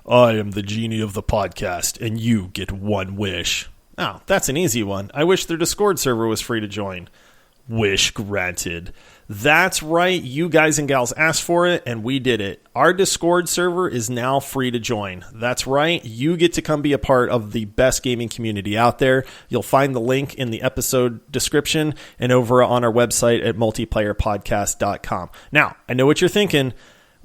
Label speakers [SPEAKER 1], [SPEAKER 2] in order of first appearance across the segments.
[SPEAKER 1] I am the genie of the podcast, and you get one wish. Oh, that's an easy one. I wish their Discord server was free to join. Wish granted. That's right, you guys and gals asked for it, and we did it. Our Discord server is now free to join. That's right, you get to come be a part of the best gaming community out there. You'll find the link in the episode description and over on our website at multiplayerpodcast.com. Now, I know what you're thinking.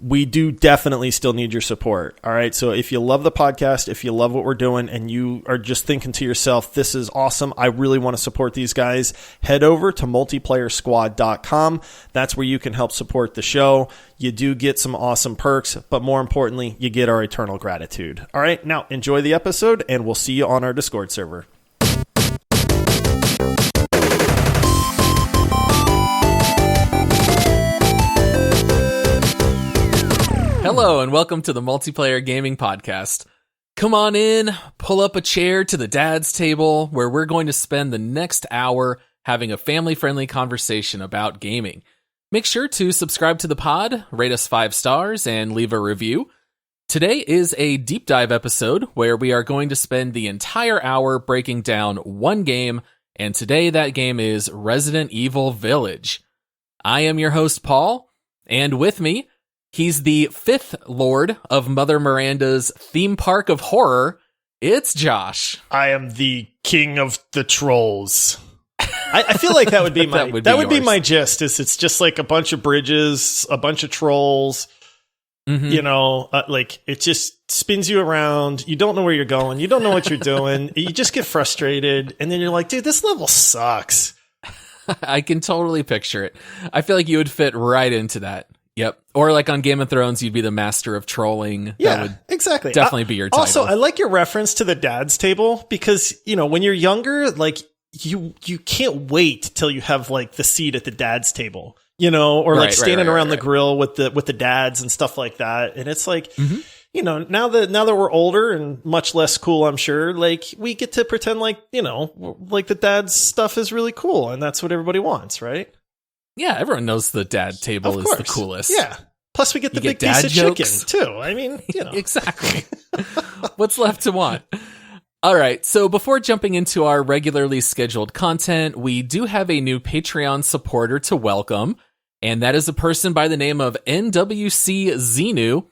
[SPEAKER 1] We do definitely still need your support. All right. So if you love the podcast, if you love what we're doing, and you are just thinking to yourself, this is awesome, I really want to support these guys, head over to multiplayersquad.com. That's where you can help support the show. You do get some awesome perks, but more importantly, you get our eternal gratitude. All right. Now enjoy the episode, and we'll see you on our Discord server.
[SPEAKER 2] Hello and welcome to the Multiplayer Gaming Podcast. Come on in, pull up a chair to the dad's table where we're going to spend the next hour having a family-friendly conversation about gaming. Make sure to subscribe to the pod, rate us 5 stars, and leave a review. Today is a deep dive episode where we are going to spend the entire hour breaking down one game, and today that game is Resident Evil Village. I am your host, Paul, and with me, he's the 5th Lord of Mother Miranda's theme park of horror. It's Josh.
[SPEAKER 1] I am the king of the trolls. I feel like that would be my that would be my gist. Is it's just like a bunch of bridges, a bunch of trolls. Mm-hmm. You know, like it just spins you around. You don't know where you're going. You don't know what you're doing. You just get frustrated, and then you're like, dude, this level sucks.
[SPEAKER 2] I can totally picture it. I feel like you would fit right into that. Yep. Or like on Game of Thrones, you'd be the master of trolling.
[SPEAKER 1] Yeah,
[SPEAKER 2] that would
[SPEAKER 1] exactly.
[SPEAKER 2] Definitely be your title.
[SPEAKER 1] Also, I like your reference to the dad's table because, you know, when you're younger, like you can't wait till you have like the seat at the dad's table, you know, or like standing around the grill with the dads and stuff like that. And it's like, you know, now that we're older and much less cool, I'm sure, like we get to pretend like, you know, like the dad's stuff is really cool and that's what everybody wants, right?
[SPEAKER 2] Yeah, everyone knows the dad table is the coolest.
[SPEAKER 1] Yeah. Plus, we get the big piece of chicken, too. I mean, you know.
[SPEAKER 2] Exactly. What's left to want? All right, so before jumping into our regularly scheduled content, we do have a new Patreon supporter to welcome, and that is a person by the name of NWC Xenu,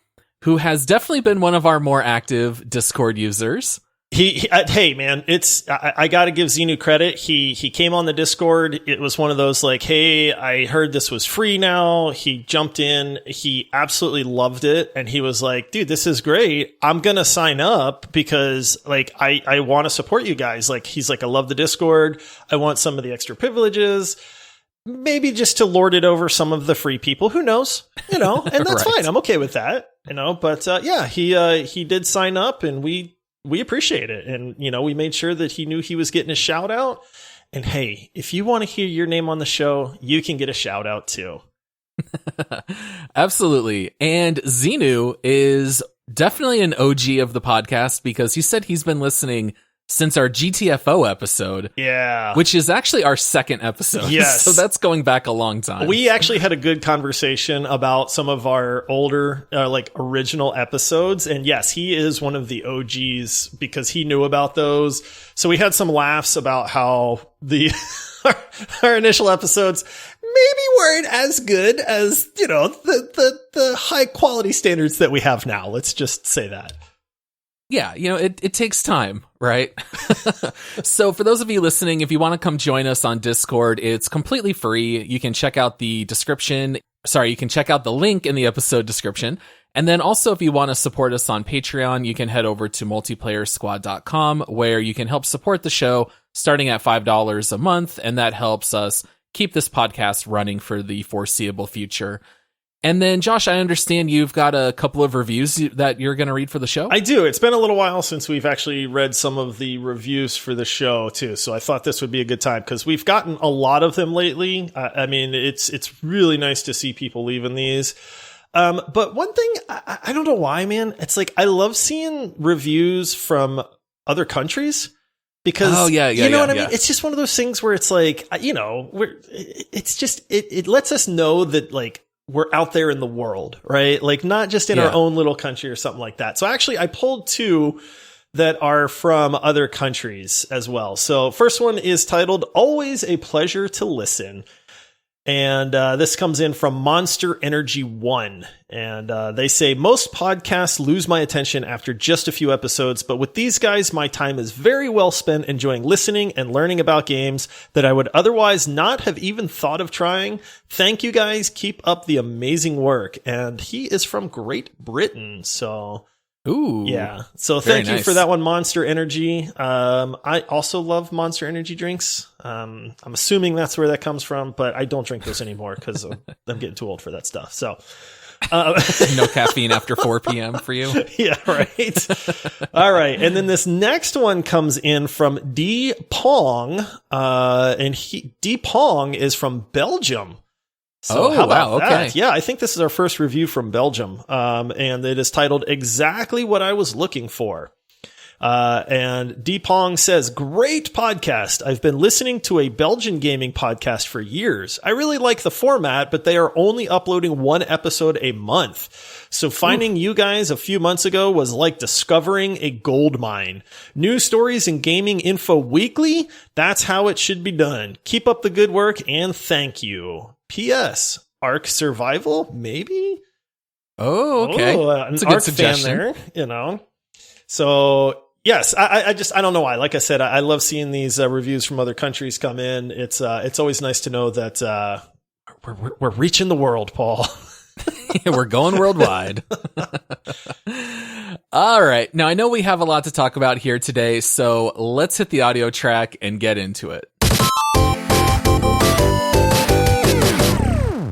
[SPEAKER 2] who has definitely been one of our more active Discord users.
[SPEAKER 1] Hey man, I got to give Xenu credit. He came on the Discord. It was one of those like, hey, I heard this was free now. He jumped in. He absolutely loved it, and he was like, dude, this is great. I'm gonna sign up because like I want to support you guys. Like he's like, I love the Discord. I want some of the extra privileges. Maybe just to lord it over some of the free people. Who knows? You know, and that's fine. I'm okay with that. You know, but yeah, he did sign up, and we appreciate it. And, you know, we made sure that he knew he was getting a shout out. And hey, if you want to hear your name on the show, you can get a shout out too.
[SPEAKER 2] Absolutely. And Xenu is definitely an OG of the podcast because he said he's been listening since our GTFO episode.
[SPEAKER 1] Yeah.
[SPEAKER 2] Which is actually our 2nd episode.
[SPEAKER 1] Yes.
[SPEAKER 2] So that's going back a long time.
[SPEAKER 1] We actually had a good conversation about some of our older, like original episodes. And yes, he is one of the OGs because he knew about those. So we had some laughs about how our initial episodes maybe weren't as good as, you know, the high quality standards that we have now. Let's just say that.
[SPEAKER 2] Yeah, you know, it takes time, right? So for those of you listening, if you want to come join us on Discord, it's completely free. You can check out the description. Sorry, you can check out the link in the episode description. And then also, if you want to support us on Patreon, you can head over to multiplayersquad.com where you can help support the show starting at $5 a month. And that helps us keep this podcast running for the foreseeable future. And then, Josh, I understand you've got a couple of reviews that you're going to read for the show?
[SPEAKER 1] I do. It's been a little while since we've actually read some of the reviews for the show, too. So I thought this would be a good time because we've gotten a lot of them lately. I mean, it's really nice to see people leaving these. But one thing, I don't know why, man. It's like I love seeing reviews from other countries. Because, you know what I mean? It's just one of those things where it's like, you know, it lets us know that like we're out there in the world, right? Like not just in our own little country or something like that. So actually I pulled two that are from other countries as well. So first one is titled Always a Pleasure to Listen. And this comes in from Monster Energy 1. And they say, most podcasts lose my attention after just a few episodes, but with these guys, my time is very well spent enjoying listening and learning about games that I would otherwise not have even thought of trying. Thank you guys. Keep up the amazing work. And he is from Great Britain. So...
[SPEAKER 2] Ooh.
[SPEAKER 1] Yeah. So thank you for that one, Monster Energy. I also love Monster Energy drinks. I'm assuming that's where that comes from, but I don't drink those anymore because I'm getting too old for that stuff. So
[SPEAKER 2] no caffeine after 4 p.m. for you.
[SPEAKER 1] Yeah, right. All right. And then this next one comes in from D Pong. D Pong is from Belgium. So how about that? Okay. Yeah, I think this is our first review from Belgium, and it is titled Exactly What I Was Looking For. And Deepong says, great podcast. I've been listening to a Belgian gaming podcast for years. I really like the format, but they are only uploading one episode a month. So finding you guys a few months ago was like discovering a gold mine. News stories and gaming info weekly. That's how it should be done. Keep up the good work and thank you. P.S. Ark Survival, maybe?
[SPEAKER 2] Oh, okay.
[SPEAKER 1] That's a good suggestion there, you know. So, yes, I don't know why. Like I said, I love seeing these reviews from other countries come in. It's always nice to know that we're reaching the world, Paul.
[SPEAKER 2] We're going worldwide. All right. Now, I know we have a lot to talk about here today, so let's hit the audio track and get into it.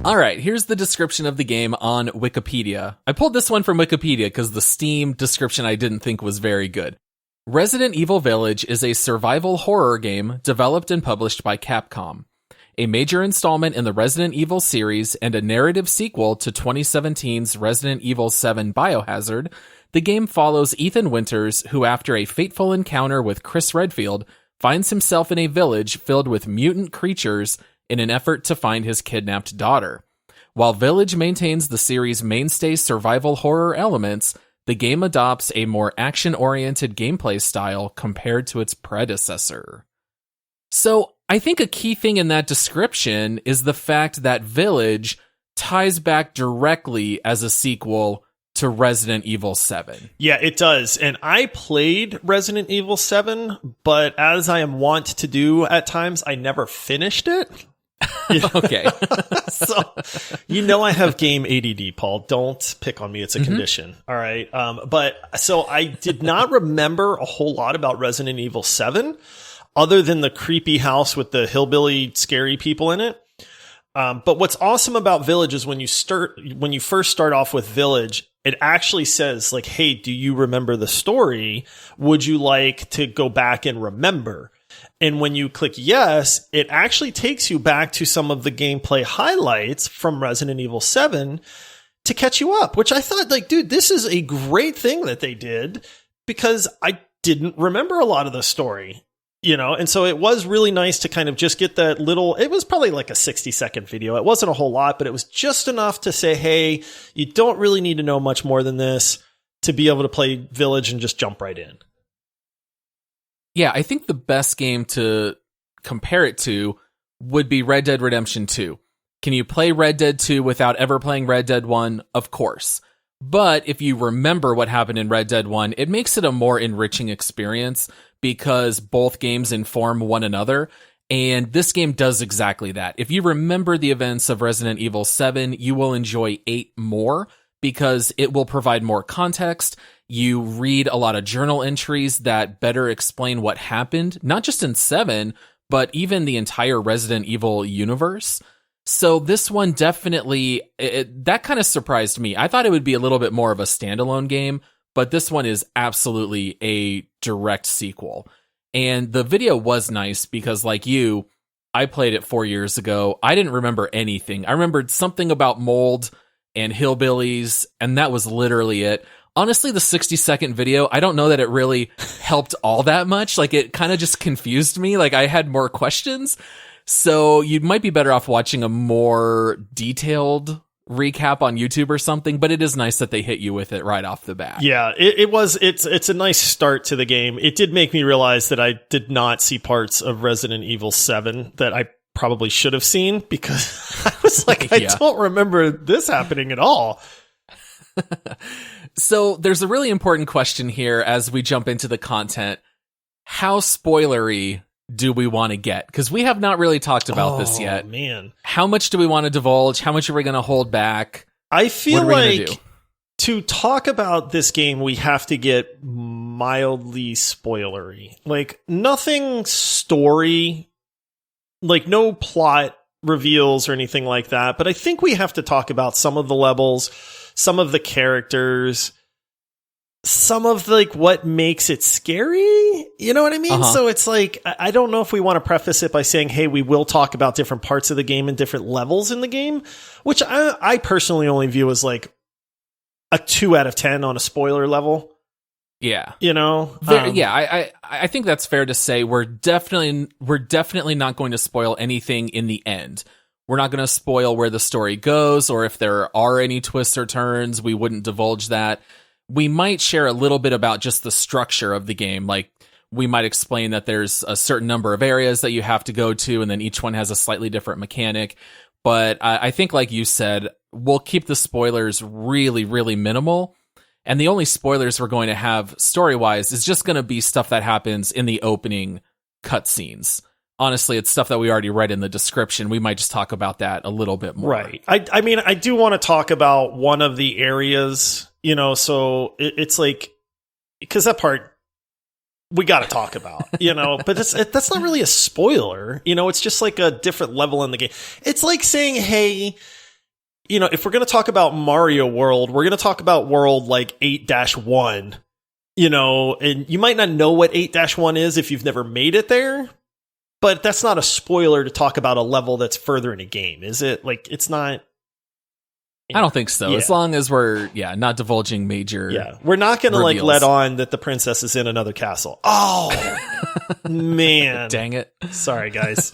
[SPEAKER 2] All right, here's the description of the game on Wikipedia. I pulled this one from Wikipedia because the Steam description I didn't think was very good. Resident Evil Village is a survival horror game developed and published by Capcom. A major installment in the Resident Evil series and a narrative sequel to 2017's Resident Evil 7 Biohazard, the game follows Ethan Winters, who after a fateful encounter with Chris Redfield, finds himself in a village filled with mutant creatures in an effort to find his kidnapped daughter. While Village maintains the series' mainstay survival horror elements, the game adopts a more action-oriented gameplay style compared to its predecessor. So, I think a key thing in that description is the fact that Village ties back directly as a sequel to Resident Evil 7.
[SPEAKER 1] Yeah, it does. And I played Resident Evil 7, but as I am wont to do at times, I never finished it.
[SPEAKER 2] Okay.
[SPEAKER 1] So, I have game ADD, Paul. Don't pick on me. It's a condition. All right. But so I did not remember a whole lot about Resident Evil 7 other than the creepy house with the hillbilly scary people in it. But what's awesome about Village is when you first start off with Village, it actually says like, hey, do you remember the story? Would you like to go back and remember? And when you click yes, it actually takes you back to some of the gameplay highlights from Resident Evil 7 to catch you up, which I thought like, dude, this is a great thing that they did because I didn't remember a lot of the story. And so it was really nice to kind of just get that little, it was probably like a 60-second video. It wasn't a whole lot, but it was just enough to say, hey, you don't really need to know much more than this to be able to play Village and just jump right in.
[SPEAKER 2] Yeah, I think the best game to compare it to would be Red Dead Redemption 2. Can you play Red Dead 2 without ever playing Red Dead 1? Of course. But if you remember what happened in Red Dead 1, it makes it a more enriching experience because both games inform one another. And this game does exactly that. If you remember the events of Resident Evil 7, you will enjoy 8 more because it will provide more context. You read a lot of journal entries that better explain what happened, not just in 7, but even the entire Resident Evil universe. So this one definitely, that kind of surprised me. I thought it would be a little bit more of a standalone game, but this one is absolutely a direct sequel. And the video was nice because, like you, I played it 4 years ago. I didn't remember anything. I remembered something about mold and hillbillies, and that was literally it. Honestly, the 60-second video, I don't know that it really helped all that much. Like, it kind of just confused me. Like, I had more questions. So you might be better off watching a more detailed recap on YouTube or something, but it is nice that they hit you with it right off the bat.
[SPEAKER 1] Yeah, it's a nice start to the game. It did make me realize that I did not see parts of Resident Evil 7 that I probably should have seen, because I was like, I don't remember this happening at all.
[SPEAKER 2] So there's a really important question here as we jump into the content. How spoilery do we want to get? Because we have not really talked about this yet.
[SPEAKER 1] Man,
[SPEAKER 2] how much do we want to divulge? How much are we going to hold back?
[SPEAKER 1] I feel like to talk about this game, we have to get mildly spoilery. Like, nothing story, like no plot reveals or anything like that. But I think we have to talk about some of the levels, some of the characters, some of like what makes it scary. You know what I mean? So it's like, I don't know if we want to preface it by saying, hey, we will talk about different parts of the game and different levels in the game, which I personally only view as like a 2 out of 10 on a spoiler level.
[SPEAKER 2] Yeah.
[SPEAKER 1] You know?
[SPEAKER 2] I think that's fair to say. We're definitely not going to spoil anything in the end. We're not going to spoil where the story goes, or if there are any twists or turns, we wouldn't divulge that. We might share a little bit about just the structure of the game. Like, we might explain that there's a certain number of areas that you have to go to, and then each one has a slightly different mechanic. But I think, like you said, we'll keep the spoilers really, really minimal. And the only spoilers we're going to have story-wise is just going to be stuff that happens in the opening cutscenes. Honestly, it's stuff that we already read in the description. We might just talk about that a little bit more.
[SPEAKER 1] Right. I mean, I do want to talk about one of the areas, you know, so it's like, because that part we got to talk about, you know, but that's not really a spoiler. You know, it's just like a different level in the game. It's like saying, hey, you know, if we're going to talk about Mario World, we're going to talk about World like 8-1, you know, and you might not know what 8-1 is if you've never made it there. But that's not a spoiler to talk about a level that's further in a game, is it? Like, it's not.
[SPEAKER 2] I don't think so. Yeah. As long as we're, not divulging major.
[SPEAKER 1] Yeah. We're not going to, like, let on that the princess is in another castle. Oh, man.
[SPEAKER 2] Dang it.
[SPEAKER 1] Sorry, guys.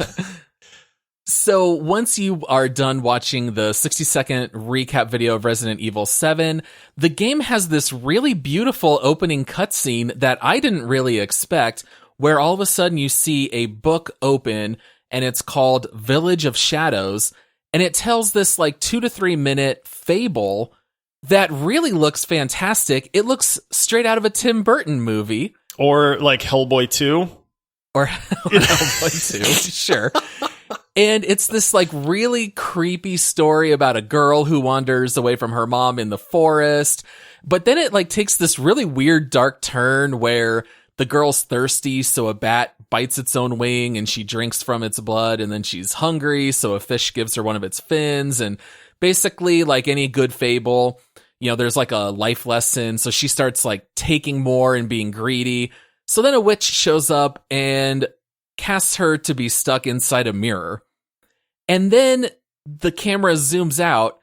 [SPEAKER 2] So once you are done watching the 60-second recap video of Resident Evil 7, the game has this really beautiful opening cutscene that I didn't really expect, where all of a sudden you see a book open and it's called Village of Shadows, and it tells this like 2 to 3 minute fable that really looks fantastic. It looks straight out of a Tim Burton movie.
[SPEAKER 1] Or like Hellboy 2.
[SPEAKER 2] Or Hellboy 2, sure. And it's this like really creepy story about a girl who wanders away from her mom in the forest. But then it like takes this really weird dark turn where the girl's thirsty, so a bat bites its own wing and she drinks from its blood, and then she's hungry, so a fish gives her one of its fins. And basically, like any good fable, you know, there's like a life lesson, so she starts like taking more and being greedy. So then a witch shows up and casts her to be stuck inside a mirror. And then the camera zooms out,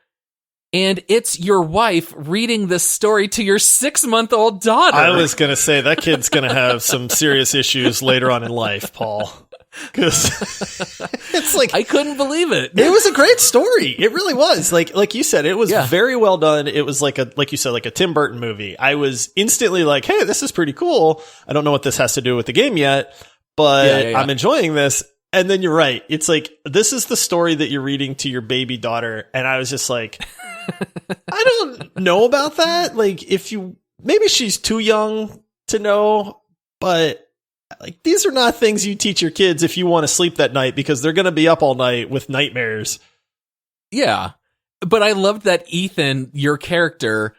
[SPEAKER 2] and it's your wife reading this story to your 6-month-old daughter.
[SPEAKER 1] I was going to say, that kid's going to have some serious issues later on in life, Paul. Because it's like,
[SPEAKER 2] I couldn't believe it.
[SPEAKER 1] It was a great story. It really was. Like you said, it was very well done. It was like you said, like a Tim Burton movie. I was instantly like, hey, this is pretty cool. I don't know what this has to do with the game yet, but I'm enjoying this. And then you're right. It's like, this is the story that you're reading to your baby daughter. And I was just like, I don't know about that. Like, maybe she's too young to know, but like, these are not things you teach your kids if you want to sleep that night, because they're going to be up all night with nightmares.
[SPEAKER 2] Yeah. But I loved that Ethan, your character,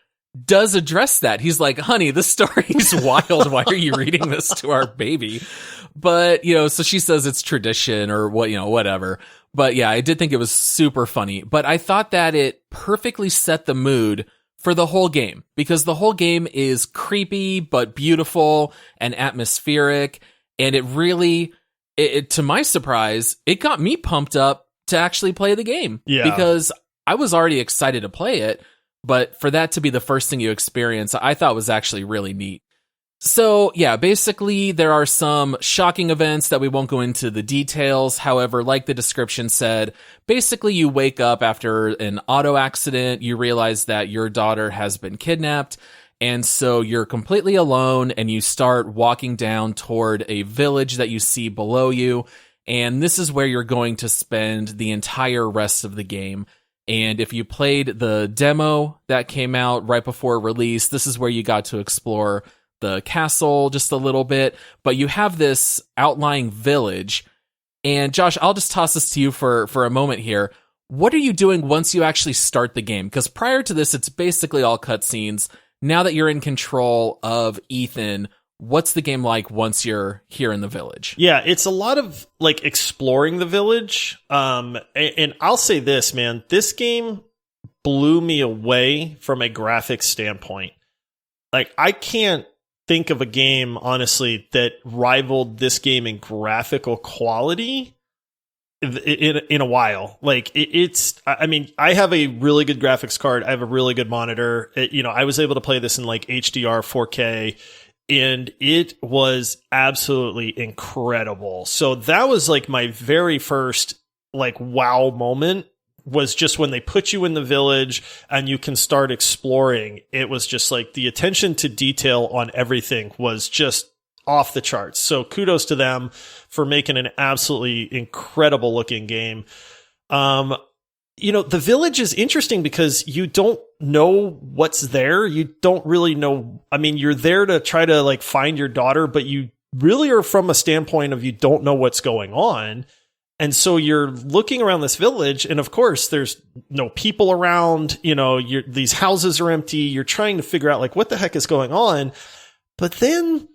[SPEAKER 2] does address that. He's like, honey, this story is wild. Why are you reading this to our baby? But, you know, so she says it's tradition or what, you know, whatever. But yeah, I did think it was super funny. But I thought that it perfectly set the mood for the whole game, because the whole game is creepy but beautiful and atmospheric. And it really, to my surprise, it got me pumped up to actually play the game.
[SPEAKER 1] Yeah.
[SPEAKER 2] Because I was already excited to play it. But for that to be the first thing you experience, I thought was actually really neat. So, yeah, basically there are some shocking events that we won't go into the details. However, like the description said, basically you wake up after an auto accident, you realize that your daughter has been kidnapped, and so you're completely alone and you start walking down toward a village that you see below you, and this is where you're going to spend the entire rest of the game. And if you played the demo that came out right before release, this is where you got to explore the castle just a little bit, but you have this outlying village. And Josh, I'll just toss this to you for a moment here. What are you doing once you actually start the game? Because prior to this, it's basically all cutscenes. Now that you're in control of Ethan, what's the game like once you're here in the village?
[SPEAKER 1] Yeah, it's a lot of like exploring the village. And I'll say this, man, this game blew me away from a graphics standpoint. Like, I can't think of a game, honestly, that rivaled this game in graphical quality in a while. Like, I mean, I have a really good graphics card. I have a really good monitor. I was able to play this in like HDR 4K, and it was absolutely incredible. So that was like my very first like wow moment, was just when they put you in the village and you can start exploring. It was just like the attention to detail on everything was just off the charts. So kudos to them for making an absolutely incredible looking game. The village is interesting because you don't know what's there. You don't really know. I mean, you're there to try to like find your daughter, but you really are from a standpoint of you don't know what's going on. And so you're looking around this village, and of course, there's no people around. These houses are empty. You're trying to figure out like what the heck is going on. But then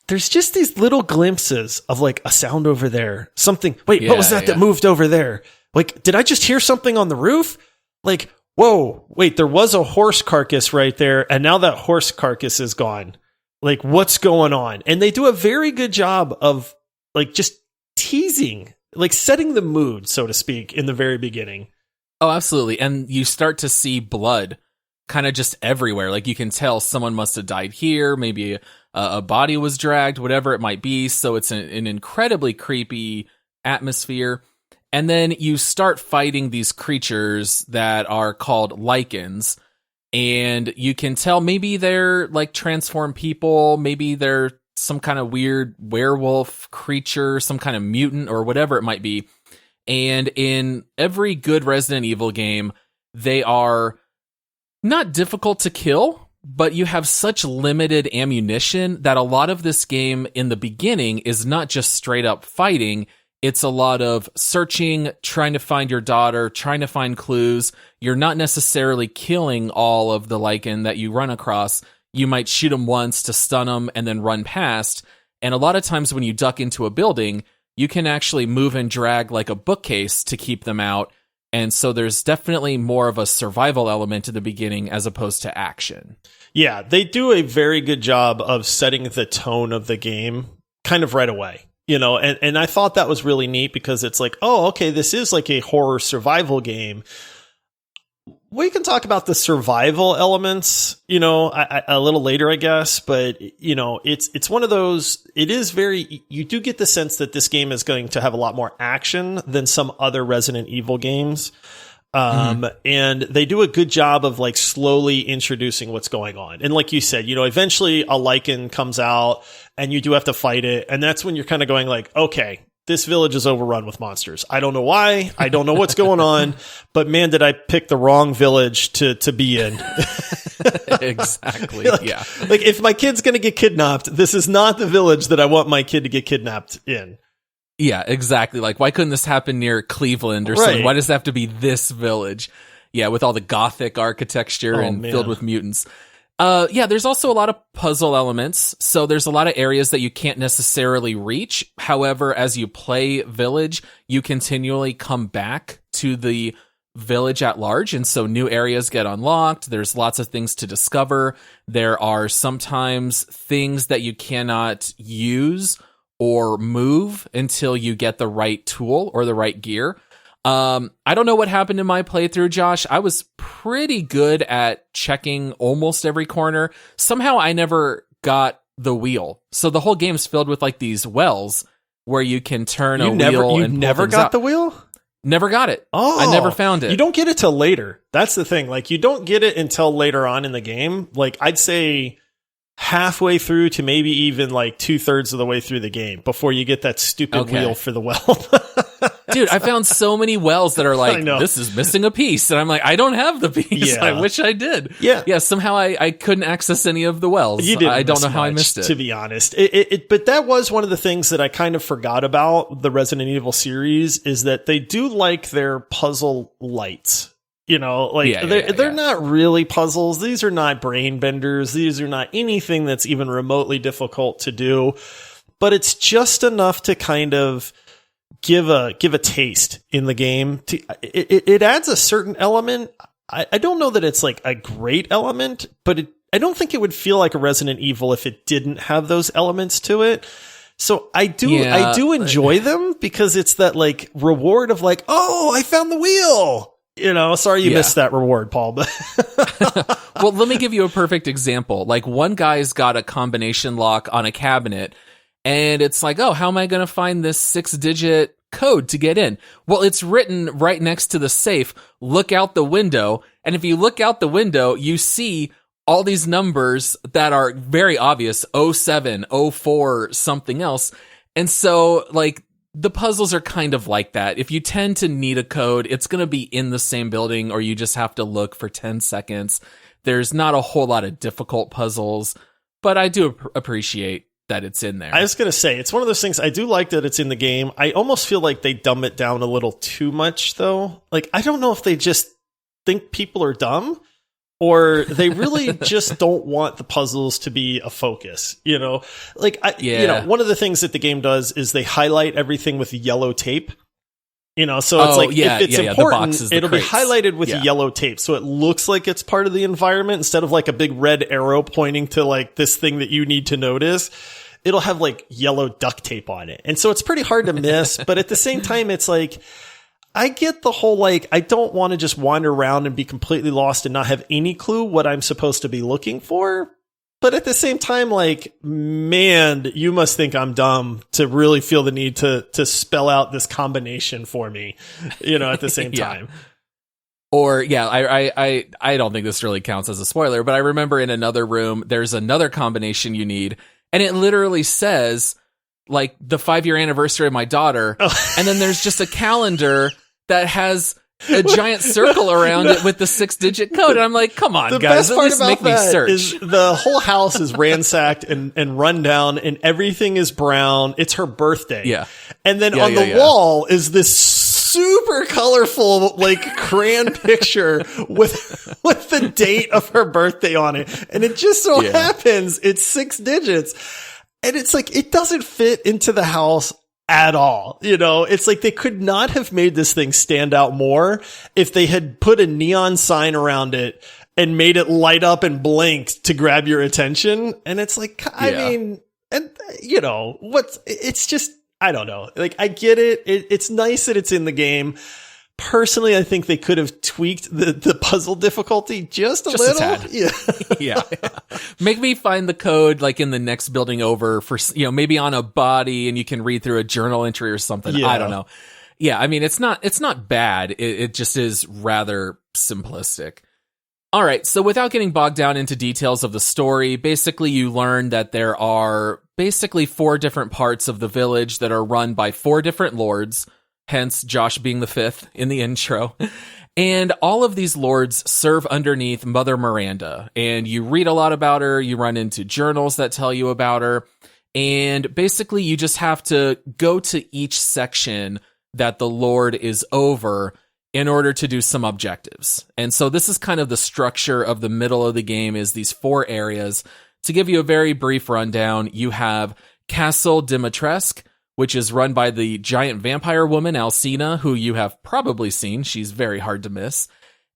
[SPEAKER 1] there's just these little glimpses of like a sound over there. Something. Wait, what was that moved over there? Like, did I just hear something on the roof? Like, whoa, wait, there was a horse carcass right there, and now that horse carcass is gone. Like, what's going on? And they do a very good job of like just teasing, like setting the mood, so to speak, in the very beginning.
[SPEAKER 2] Oh, absolutely. And you start to see blood kind of just everywhere. Like, you can tell someone must have died here. Maybe a body was dragged, whatever it might be. So it's an incredibly creepy atmosphere. And then you start fighting these creatures that are called lichens. And you can tell maybe they're like transformed people. Maybe they're some kind of weird werewolf creature, some kind of mutant or whatever it might be. And in every good Resident Evil game, they are not difficult to kill, but you have such limited ammunition that a lot of this game in the beginning is not just straight up fighting. It's a lot of searching, trying to find your daughter, trying to find clues. You're not necessarily killing all of the lichen that you run across. You might shoot them once to stun them and then run past. And a lot of times when you duck into a building, you can actually move and drag like a bookcase to keep them out. And so there's definitely more of a survival element in the beginning as opposed to action.
[SPEAKER 1] Yeah, they do a very good job of setting the tone of the game kind of right away. And I thought that was really neat because it's like, oh, okay, this is like a horror survival game. We can talk about the survival elements, a little later, I guess. But, it's one of those, it is you do get the sense that this game is going to have a lot more action than some other Resident Evil games. And they do a good job of like slowly introducing what's going on. And like you said, eventually a lichen comes out and you do have to fight it. And that's when you're kind of going like, okay, this village is overrun with monsters. I don't know why. I don't know what's going on, but man, did I pick the wrong village to be in.
[SPEAKER 2] Exactly. Yeah.
[SPEAKER 1] Like if my kid's going to get kidnapped, this is not the village that I want my kid to get kidnapped in.
[SPEAKER 2] Yeah, exactly. Like, why couldn't this happen near Cleveland or something? Why does it have to be this village? Yeah, with all the Gothic architecture filled with mutants. There's also a lot of puzzle elements. So there's a lot of areas that you can't necessarily reach. However, as you play Village, you continually come back to the village at large. And so new areas get unlocked. There's lots of things to discover. There are sometimes things that you cannot use or move until you get the right tool or the right gear. I don't know what happened in my playthrough, Josh. I was pretty good at checking almost every corner. Somehow I never got the wheel. So the whole game's filled with like these wells where you can turn a wheel.
[SPEAKER 1] You never got the wheel?
[SPEAKER 2] Never got it.
[SPEAKER 1] Oh,
[SPEAKER 2] I never found it.
[SPEAKER 1] You don't get it till later. That's the thing. Like, you don't get it until later on in the game. Like, I'd say halfway through to maybe even like 2/3 of the way through the game before you get that stupid wheel for the well.
[SPEAKER 2] Dude, I found so many wells that are like, this is missing a piece. And I'm like, I don't have the piece.
[SPEAKER 1] Yeah.
[SPEAKER 2] I wish I did.
[SPEAKER 1] Yeah.
[SPEAKER 2] Yeah, somehow I couldn't access any of the wells.
[SPEAKER 1] You didn't
[SPEAKER 2] I don't
[SPEAKER 1] miss
[SPEAKER 2] know how I
[SPEAKER 1] much,
[SPEAKER 2] missed it.
[SPEAKER 1] to be honest. But that was one of the things that I kind of forgot about the Resident Evil series, is that they do like their puzzle lights. You know, like they're not really puzzles. These are not brain benders. These are not anything that's even remotely difficult to do. But it's just enough to kind of give a taste in the game. It adds a certain element. I don't know that it's like a great element, but I don't think it would feel like a Resident Evil if it didn't have those elements to it. So I do enjoy them, because it's that like reward of like, oh, I found the wheel. You know, sorry you missed that reward, Paul. But
[SPEAKER 2] well, let me give you a perfect example. Like, one guy's got a combination lock on a cabinet, and it's like, oh, how am I going to find this 6-digit code to get in? Well, it's written right next to the safe. Look out the window. And if you look out the window, you see all these numbers that are very obvious, 07, 04, something else. And so, like, the puzzles are kind of like that. If you tend to need a code, it's going to be in the same building, or you just have to look for 10 seconds. There's not a whole lot of difficult puzzles, but I do appreciate that it's in there.
[SPEAKER 1] I was going to say, it's one of those things. I do like that it's in the game. I almost feel like they dumb it down a little too much, though. Like, I don't know if they just think people are dumb, or they really just don't want the puzzles to be a focus, you know? Like, you know, one of the things that the game does is they highlight everything with yellow tape. You know, so it's if it's important, it'll be highlighted with yellow tape. So it looks like it's part of the environment, instead of like a big red arrow pointing to like this thing that you need to notice. It'll have like yellow duct tape on it. And so it's pretty hard to miss. But at the same time, it's like, I get the whole, like, I don't want to just wander around and be completely lost and not have any clue what I'm supposed to be looking for. But at the same time, like, man, you must think I'm dumb to really feel the need to spell out this combination for me, you know, at the same time.
[SPEAKER 2] Or, I don't think this really counts as a spoiler, but I remember in another room, there's another combination you need, and it literally says, like, the 5-year anniversary of my daughter, and then there's just a calendar that has a giant circle around it with the 6-digit code. And I'm like, come on, guys, at least make me search.
[SPEAKER 1] Is the whole house is ransacked and run down, and everything is brown. It's her birthday.
[SPEAKER 2] Yeah.
[SPEAKER 1] And then on the wall is this super colorful, like, crayon picture with the date of her birthday on it. And it just so happens it's 6 digits. And it's like, it doesn't fit into the house at all. You know, it's like they could not have made this thing stand out more if they had put a neon sign around it and made it light up and blink to grab your attention. And it's like, I mean, and you know, it's just, I don't know. Like, I get it. It's nice that it's in the game. Personally, I think they could have tweaked the puzzle difficulty just a little.
[SPEAKER 2] A tad. Yeah. Make me find the code, like, in the next building over for, you know, maybe on a body, and you can read through a journal entry or something. Yeah. I don't know. Yeah. I mean, it's not bad. It just is rather simplistic. All right. So without getting bogged down into details of the story, basically you learn that there are basically 4 different parts of the village that are run by 4 different lords. Hence, Josh being the 5th in the intro. And all of these lords serve underneath Mother Miranda. And you read a lot about her. You run into journals that tell you about her. And basically, you just have to go to each section that the lord is over in order to do some objectives. And so this is kind of the structure of the middle of the game, is these 4 areas. To give you a very brief rundown, you have Castle Demetresque, which is run by the giant vampire woman, Alcina, who you have probably seen. She's very hard to miss.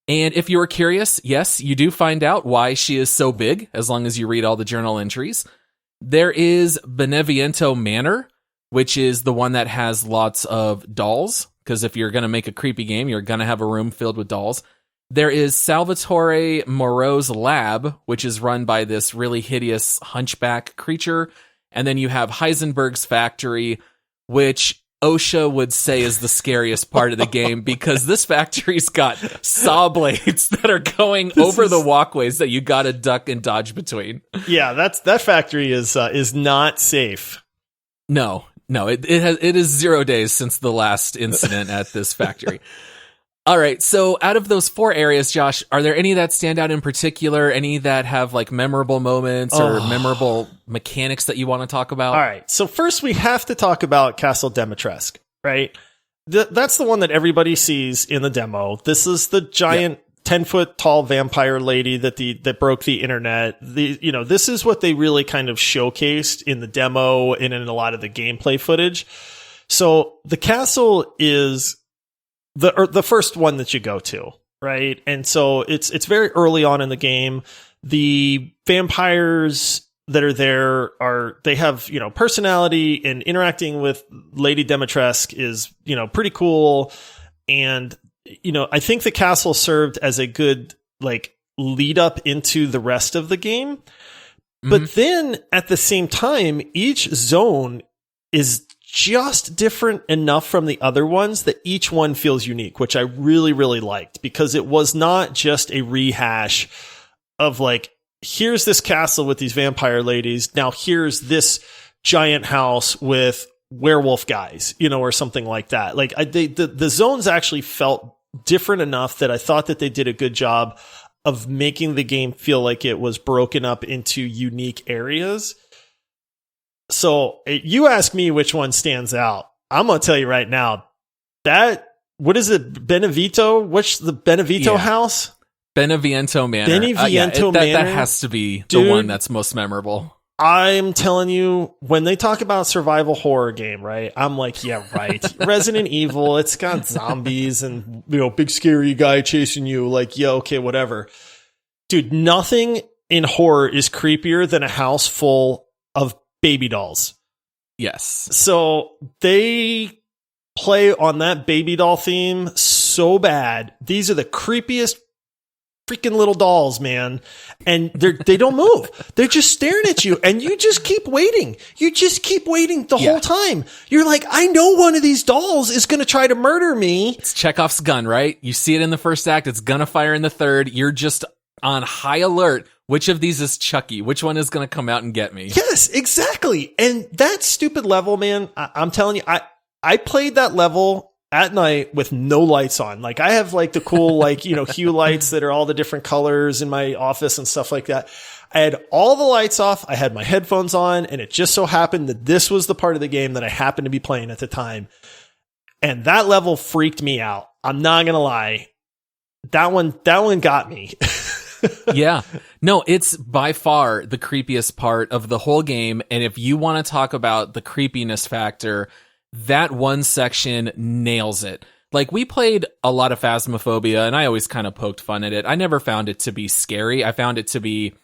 [SPEAKER 2] And if you were curious, yes, you do find out why she is so big, as long as you read all the journal entries. There is Beneviento Manor, which is the one that has lots of dolls, because if you're going to make a creepy game, you're going to have a room filled with dolls. There is Salvatore Moreau's lab, which is run by this really hideous hunchback creature. And then you have Heisenberg's factory, which OSHA would say is the scariest part of the game because this factory's got saw blades that are going over the walkways that you gotta duck and dodge between.
[SPEAKER 1] Yeah, that factory is not safe.
[SPEAKER 2] No, it is 0 days since the last incident at this factory. All right, so out of those 4 areas, Josh, are there any that stand out in particular? Any that have like memorable moments or memorable mechanics that you want to talk about?
[SPEAKER 1] All right, so first we have to talk about Castle Demetresque, right? That's the one that everybody sees in the demo. This is the giant 10-foot tall vampire lady that broke the internet. This is what they really kind of showcased in the demo and in a lot of the gameplay footage. So the castle is the first one that you go to, right? And so it's very early on in the game. The vampires that are there they have, personality, and interacting with Lady Demetresque is, pretty cool. And, I think the castle served as a good, lead up into the rest of the game. Mm-hmm. But then at the same time, each zone is just different enough from the other ones that each one feels unique, which I really, really liked, because it was not just a rehash of here's this castle with these vampire ladies. Now here's this giant house with werewolf guys, or something like that. The zones actually felt different enough that I thought that they did a good job of making the game feel like it was broken up into unique areas. So you ask me which one stands out. I'm going to tell you right now what is it? Benevento? What's the Benevento house?
[SPEAKER 2] Benevento Manor.
[SPEAKER 1] Benevento Manor.
[SPEAKER 2] That has to be the one that's most memorable.
[SPEAKER 1] I'm telling you, when they talk about survival horror game, right? I'm like, yeah, right. Resident Evil, it's got zombies and, big scary guy chasing you. Yeah, okay, whatever. Dude, nothing in horror is creepier than a house full of baby dolls.
[SPEAKER 2] Yes.
[SPEAKER 1] So they play on that baby doll theme so bad. These are the creepiest freaking little dolls, man. And they don't move. They're just staring at you, and you just keep waiting. You just keep waiting the whole time. You're like, I know one of these dolls is going to try to murder me.
[SPEAKER 2] It's Chekhov's gun, right? You see it in the first act. It's going to fire in the third. You're just on high alert. Which of these is Chucky? Which one is going to come out and get me?
[SPEAKER 1] Yes, exactly. And that stupid level, man, I'm telling you, I played that level at night with no lights on. I have the cool, hue lights that are all the different colors in my office and stuff like that. I had all the lights off. I had my headphones on, and it just so happened that this was the part of the game that I happened to be playing at the time. And that level freaked me out. I'm not going to lie. That one got me.
[SPEAKER 2] Yeah. No, it's by far the creepiest part of the whole game. And if you want to talk about the creepiness factor, that one section nails it. We played a lot of Phasmophobia, and I always kind of poked fun at it. I never found it to be scary. I found it to be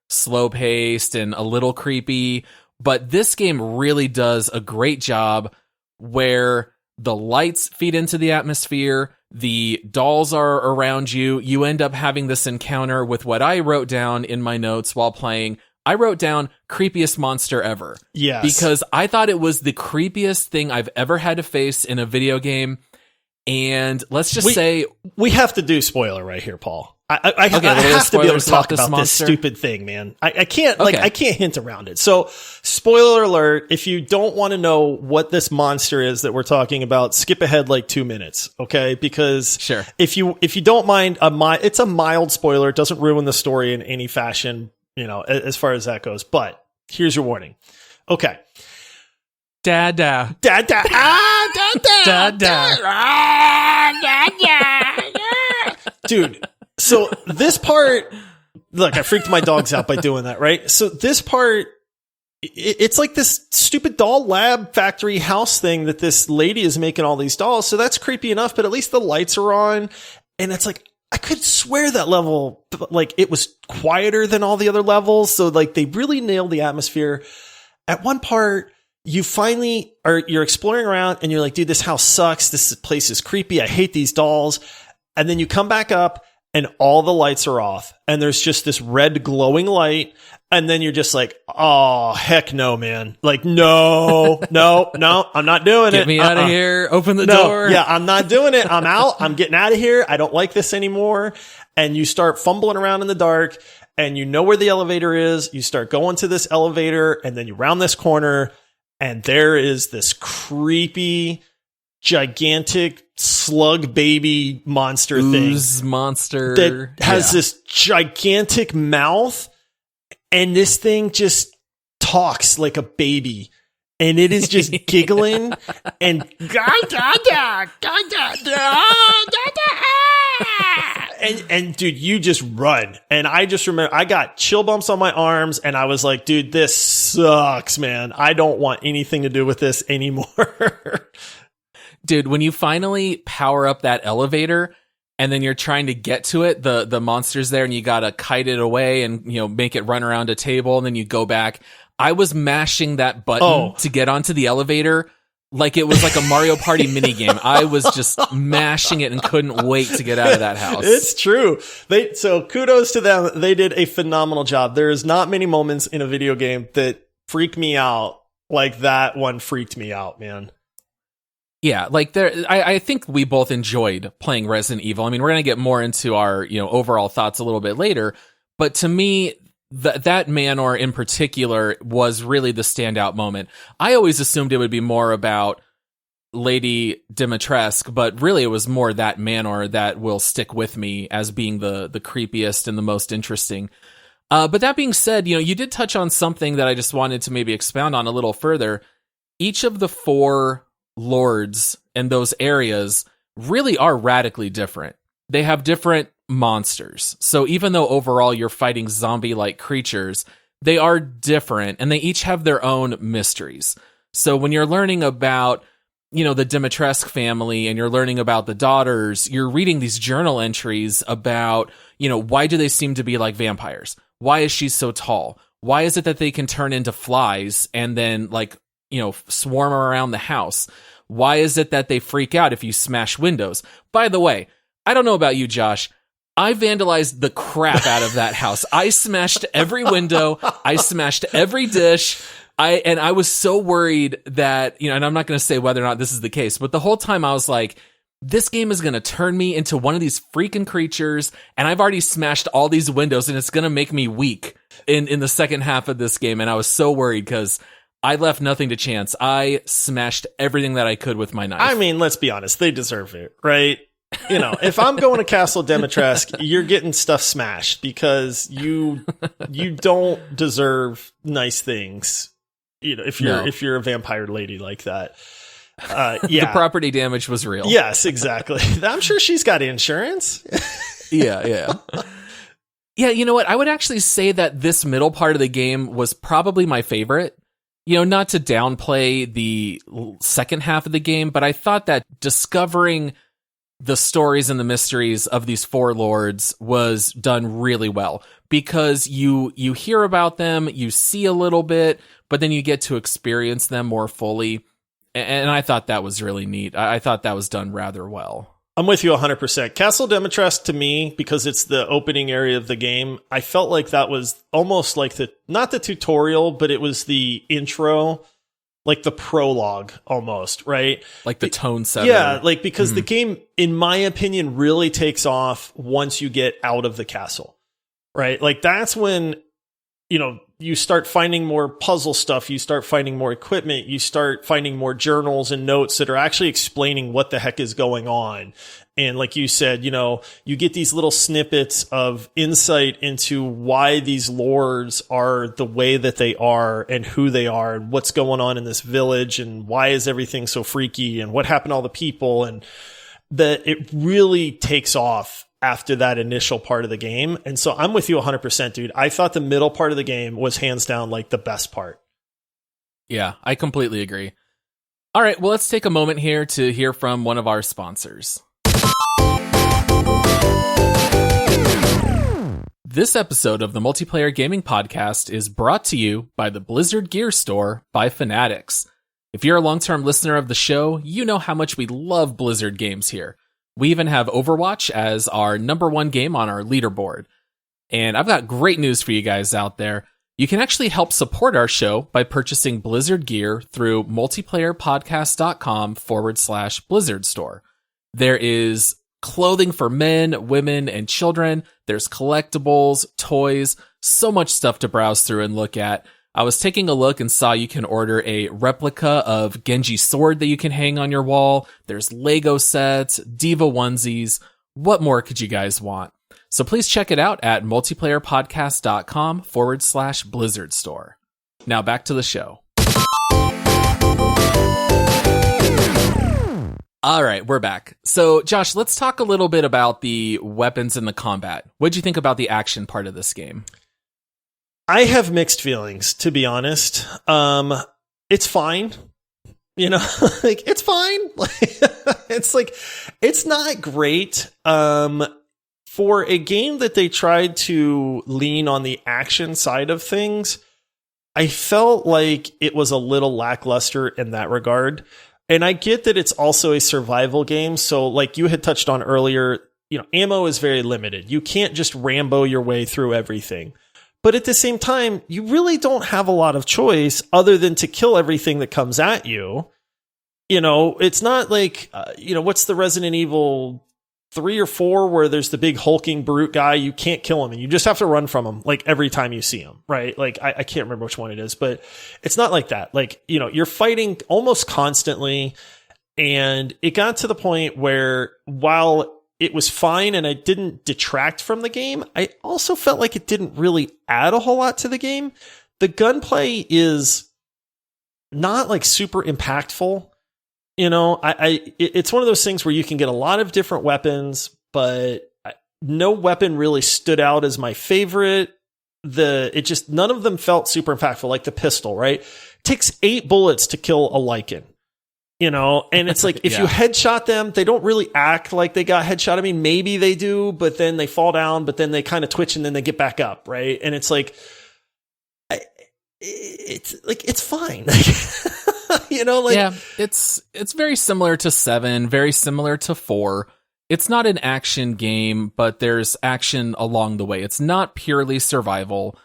[SPEAKER 2] slow-paced and a little creepy. But this game really does a great job where the lights feed into the atmosphere, the dolls are around you. You end up having this encounter with what I wrote down in my notes while playing. I wrote down creepiest monster ever.
[SPEAKER 1] Yes.
[SPEAKER 2] Because I thought it was the creepiest thing I've ever had to face in a video game. And let's just say...
[SPEAKER 1] We have to do spoiler right here, Paul. I have to be able to talk about this stupid thing, man. I can't I can't hint around it. So, spoiler alert, if you don't want to know what this monster is that we're talking about, skip ahead 2 minutes, okay? Because
[SPEAKER 2] sure.
[SPEAKER 1] if you don't mind, it's a mild spoiler. It doesn't ruin the story in any fashion, as far as that goes. But here's your warning. Okay.
[SPEAKER 2] Dada.
[SPEAKER 1] Dada. Ah, dada.
[SPEAKER 2] Dada.
[SPEAKER 1] Ah, dada. Dude. So this part, look, I freaked my dogs out by doing that, right? So this part, it's like this stupid doll lab factory house thing that this lady is making all these dolls. So that's creepy enough, but at least the lights are on. And it's I could swear that level, it was quieter than all the other levels. So they really nailed the atmosphere. At one part, you finally you're exploring around and you're like, dude, this house sucks. This place is creepy. I hate these dolls. And then you come back up, and all the lights are off and there's just this red glowing light. And then you're just like, oh, heck no, man. Like, no, I'm not doing it.
[SPEAKER 2] Get me out of here. Open the door.
[SPEAKER 1] Yeah, I'm not doing it. I'm out. I'm getting out of here. I don't like this anymore. And you start fumbling around in the dark and you know where the elevator is. You start going to this elevator and then you round this corner and there is this creepy, gigantic slug baby monster
[SPEAKER 2] Ooze monster
[SPEAKER 1] that has this gigantic mouth. And this thing just talks like a baby. And it is just giggling and and dude, you just run. And I just remember I got chill bumps on my arms and I was like, dude, this sucks, man. I don't want anything to do with this anymore.
[SPEAKER 2] Dude, when you finally power up that elevator and then you're trying to get to it, the monster's there and you gotta kite it away and, you know, make it run around a table and then you go back. I was mashing that button to get onto the elevator like it was like a Mario Party minigame. I was just mashing it and couldn't wait to get out of that house.
[SPEAKER 1] It's true. So kudos to them. They did a phenomenal job. There is not many moments in a video game that freak me out like that one freaked me out, man.
[SPEAKER 2] Yeah, like I think we both enjoyed playing Resident Evil. I mean, we're going to get more into our, you know, overall thoughts a little bit later, but to me, that manor in particular was really the standout moment. I always assumed it would be more about Lady Demetresque, but really it was more that manor that will stick with me as being the creepiest and the most interesting. But that being said, you know, you did touch on something that I just wanted to maybe expound on a little further. Each of the 4 lords and those areas really are radically different. They have different monsters. So even though overall you're fighting zombie-like creatures, they are different and they each have their own mysteries. So when you're learning about, you know, the Demetresque family and you're learning about the daughters, you're reading these journal entries about, you know, why do they seem to be like vampires? Why is she so tall? Why is it that they can turn into flies and then, like, you know, swarm around the house? Why is it that they freak out if you smash windows? By the way, I don't know about you, Josh. I vandalized the crap out of that house. I smashed every window. I smashed every dish. I was so worried that, you know, and I'm not going to say whether or not this is the case, but the whole time I was like, this game is going to turn me into one of these freaking creatures, and I've already smashed all these windows, and it's going to make me weak in the second half of this game. And I was so worried because I left nothing to chance. I smashed everything that I could with my knife.
[SPEAKER 1] I mean, let's be honest. They deserve it, right? You know, if I'm going to Castle Demetresque, you're getting stuff smashed because you don't deserve nice things. You know, if you're a vampire lady like that. Yeah.
[SPEAKER 2] The property damage was real.
[SPEAKER 1] Yes, exactly. I'm sure she's got insurance.
[SPEAKER 2] Yeah. Yeah, you know what? I would actually say that this middle part of the game was probably my favorite. You know, not to downplay the second half of the game, but I thought that discovering the stories and the mysteries of these 4 lords was done really well because you hear about them, you see a little bit, but then you get to experience them more fully. And I thought that was really neat. I thought that was done rather well.
[SPEAKER 1] I'm with you 100%. Castle Demetresque, to me, because it's the opening area of the game, I felt like that was almost like not the tutorial, but it was the intro, like the prologue almost, right?
[SPEAKER 2] Like the tone setter.
[SPEAKER 1] Yeah, like because the game, in my opinion, really takes off once you get out of the castle, right? Like that's when, you know, you start finding more puzzle stuff, you start finding more equipment, you start finding more journals and notes that are actually explaining what the heck is going on. And like you said, you know, you get these little snippets of insight into why these lords are the way that they are and who they are and what's going on in this village and why is everything so freaky and what happened to all the people. And that it really takes off after that initial part of the game. And so I'm with you 100%, dude. I thought the middle part of the game was hands down like the best part.
[SPEAKER 2] Yeah, I completely agree. All right, well, let's take a moment here to hear from one of our sponsors. This episode of the Multiplayer Gaming Podcast is brought to you by the Blizzard Gear Store by Fanatics. If you're a long-term listener of the show, you know how much we love Blizzard games here. We even have Overwatch as our number one game on our leaderboard. And I've got great news for you guys out there. You can actually help support our show by purchasing Blizzard gear through multiplayerpodcast.com/Blizzard store. There is clothing for men, women, and children. There's collectibles, toys, so much stuff to browse through and look at. I was taking a look and saw you can order a replica of Genji's sword that you can hang on your wall. There's Lego sets, Diva onesies. What more could you guys want? So please check it out at multiplayerpodcast.com/Blizzard store. Now back to the show. All right, we're back. So Josh, let's talk a little bit about the weapons and the combat. What'd you think about the action part of this game?
[SPEAKER 1] I have mixed feelings, to be honest. It's fine. You know, like, it's fine. It's not great. For a game that they tried to lean on the action side of things, I felt like it was a little lackluster in that regard. And I get that it's also a survival game. So like you had touched on earlier, you know, ammo is very limited. You can't just Rambo your way through everything. But at the same time, you really don't have a lot of choice other than to kill everything that comes at you. You know, it's not like, what's the Resident Evil 3 or 4 where there's the big hulking brute guy, you can't kill him and you just have to run from him like every time you see him, right? Like I can't remember which one it is, but it's not like that. Like, you know, you're fighting almost constantly, and it got to the point where while it was fine and I didn't detract from the game, I also felt like it didn't really add a whole lot to the game. The gunplay is not like super impactful. You know, it's one of those things where you can get a lot of different weapons, but no weapon really stood out as my favorite. None of them felt super impactful, like the pistol, right? It takes 8 bullets to kill a lichen, you know, and it's like, if you headshot them, they don't really act like they got headshot. I mean, maybe they do, but then they fall down, but then they kind of twitch and then they get back up, right? And it's like, it's fine. You know, like,
[SPEAKER 2] yeah, it's very similar to 7, very similar to 4. It's not an action game, but there's action along the way. It's not purely survival.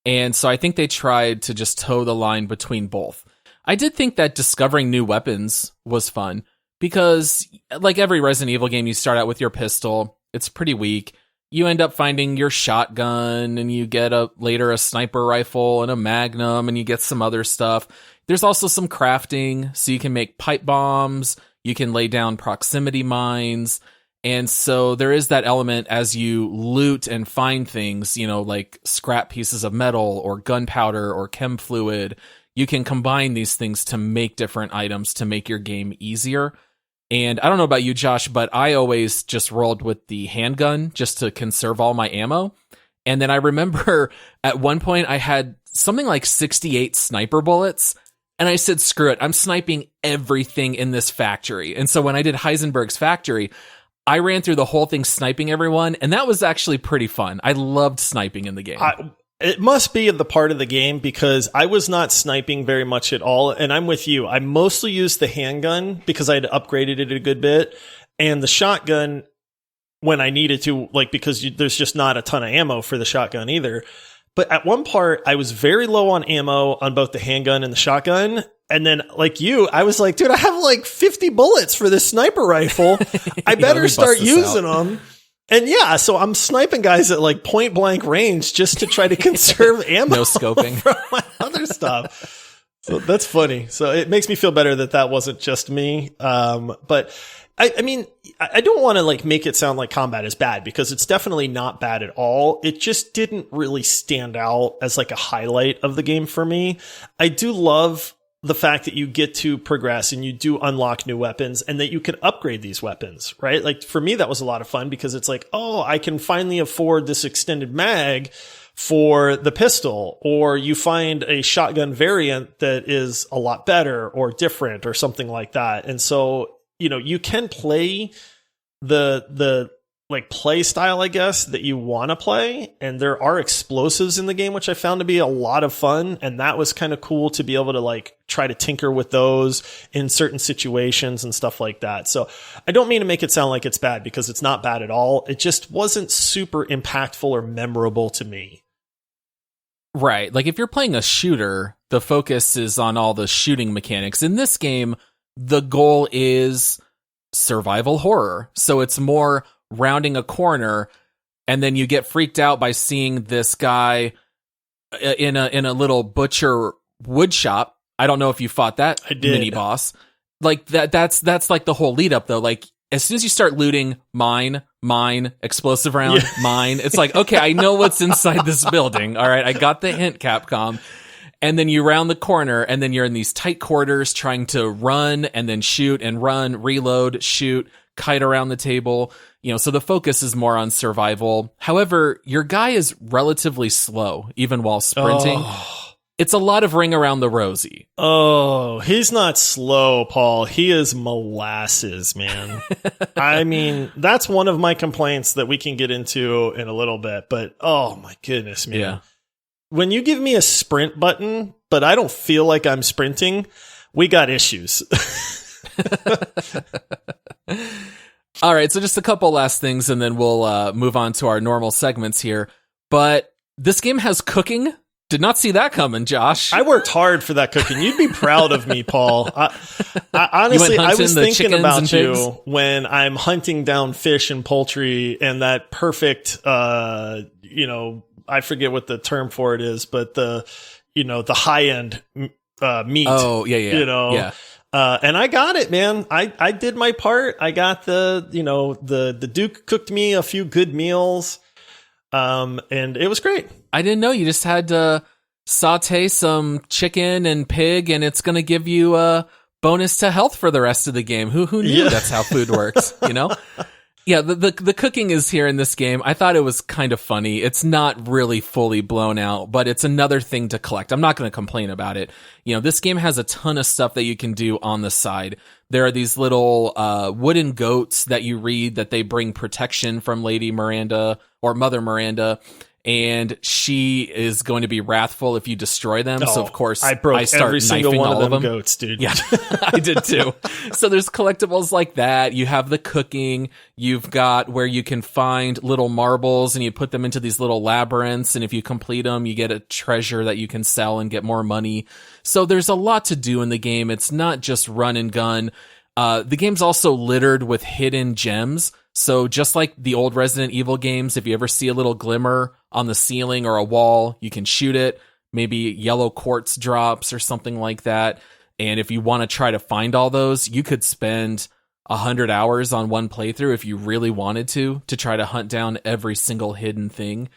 [SPEAKER 2] And so I think they tried to just toe the line between both. I did think that discovering new weapons was fun because, like every Resident Evil game, you start out with your pistol. It's pretty weak. You end up finding your shotgun, and you get later a sniper rifle and a magnum, and you get some other stuff. There's also some crafting, so you can make pipe bombs, you can lay down proximity mines, and so there is that element as you loot and find things, you know, like scrap pieces of metal or gunpowder or chem fluid. You can combine these things to make different items to make your game easier. And I don't know about you, Josh, but I always just rolled with the handgun just to conserve all my ammo. And then I remember at one point I had something like 68 sniper bullets. And I said, screw it, I'm sniping everything in this factory. And so when I did Heisenberg's factory, I ran through the whole thing sniping everyone. And that was actually pretty fun. I loved sniping in the game.
[SPEAKER 1] It must be the part of the game because I was not sniping very much at all. And I'm with you. I mostly used the handgun because I had upgraded it a good bit. And the shotgun when I needed to, like, because there's just not a ton of ammo for the shotgun either. But at one part, I was very low on ammo on both the handgun and the shotgun. And then, like you, I was like, dude, I have like 50 bullets for this sniper rifle. I better start using them. And yeah, so I'm sniping guys at like point blank range just to try to conserve ammo.
[SPEAKER 2] No scoping.
[SPEAKER 1] From my other stuff. So that's funny. So it makes me feel better that wasn't just me. But I mean, I don't want to like make it sound like combat is bad because it's definitely not bad at all. It just didn't really stand out as like a highlight of the game for me. I do love the fact that you get to progress and you do unlock new weapons and that you can upgrade these weapons, right? Like for me, that was a lot of fun because it's like, oh, I can finally afford this extended mag for the pistol, or you find a shotgun variant that is a lot better or different or something like that. And so, you know, you can play the like play style, I guess, that you want to play. And there are explosives in the game, which I found to be a lot of fun. And that was kind of cool to be able to like try to tinker with those in certain situations and stuff like that. So I don't mean to make it sound like it's bad, because it's not bad at all. It just wasn't super impactful or memorable to me.
[SPEAKER 2] Right. Like if you're playing a shooter, the focus is on all the shooting mechanics. In this game, the goal is survival horror. So it's more rounding a corner, and then you get freaked out by seeing this guy in a little butcher wood shop. I don't know if you fought that mini boss. Like that's like the whole lead up though. Like as soon as you start looting, mine, explosive round, mine. It's like, okay, I know what's inside this building. All right, I got the hint, Capcom. And then you round the corner, and then you're in these tight quarters trying to run and then shoot and run, reload, shoot, kite around the table. You know, so the focus is more on survival. However, your guy is relatively slow, even while sprinting. Oh. It's a lot of ring around the rosy.
[SPEAKER 1] Oh, he's not slow, Paul. He is molasses, man. I mean, that's one of my complaints that we can get into in a little bit. But, oh my goodness, man. Yeah. When you give me a sprint button, but I don't feel like I'm sprinting, we got issues.
[SPEAKER 2] All right, so just a couple last things, and then we'll move on to our normal segments here. But this game has cooking. Did not see that coming, Josh.
[SPEAKER 1] I worked hard for that cooking. You'd be proud of me, Paul. I honestly, I was thinking about you when I'm hunting down fish and poultry and that perfect, I forget what the term for it is, but the high end meat.
[SPEAKER 2] Oh, yeah.
[SPEAKER 1] Yeah. And I got it, man. I did my part. I got the Duke cooked me a few good meals. And it was great.
[SPEAKER 2] I didn't know you just had to saute some chicken and pig, and it's going to give you a bonus to health for the rest of the game. Who knew that's how food works, you know? Yeah, the cooking is here in this game. I thought it was kind of funny. It's not really fully blown out, but it's another thing to collect. I'm not going to complain about it. You know, this game has a ton of stuff that you can do on the side. There are these little wooden goats that you read that they bring protection from Lady Miranda or Mother Miranda, and she is going to be wrathful if you destroy them. So of course
[SPEAKER 1] I start every single one of them goats, dude.
[SPEAKER 2] Yeah, I did too. So there's collectibles like that. You have the cooking. You've got where you can find little marbles and you put them into these little labyrinths. And if you complete them, you get a treasure that you can sell and get more money. So there's a lot to do in the game. It's not just run and gun. The game's also littered with hidden gems. So just like the old Resident Evil games, if you ever see a little glimmer on the ceiling or a wall, you can shoot it. Maybe yellow quartz drops or something like that. And if you want to try to find all those, you could spend 100 hours on one playthrough if you really wanted to try to hunt down every single hidden thing.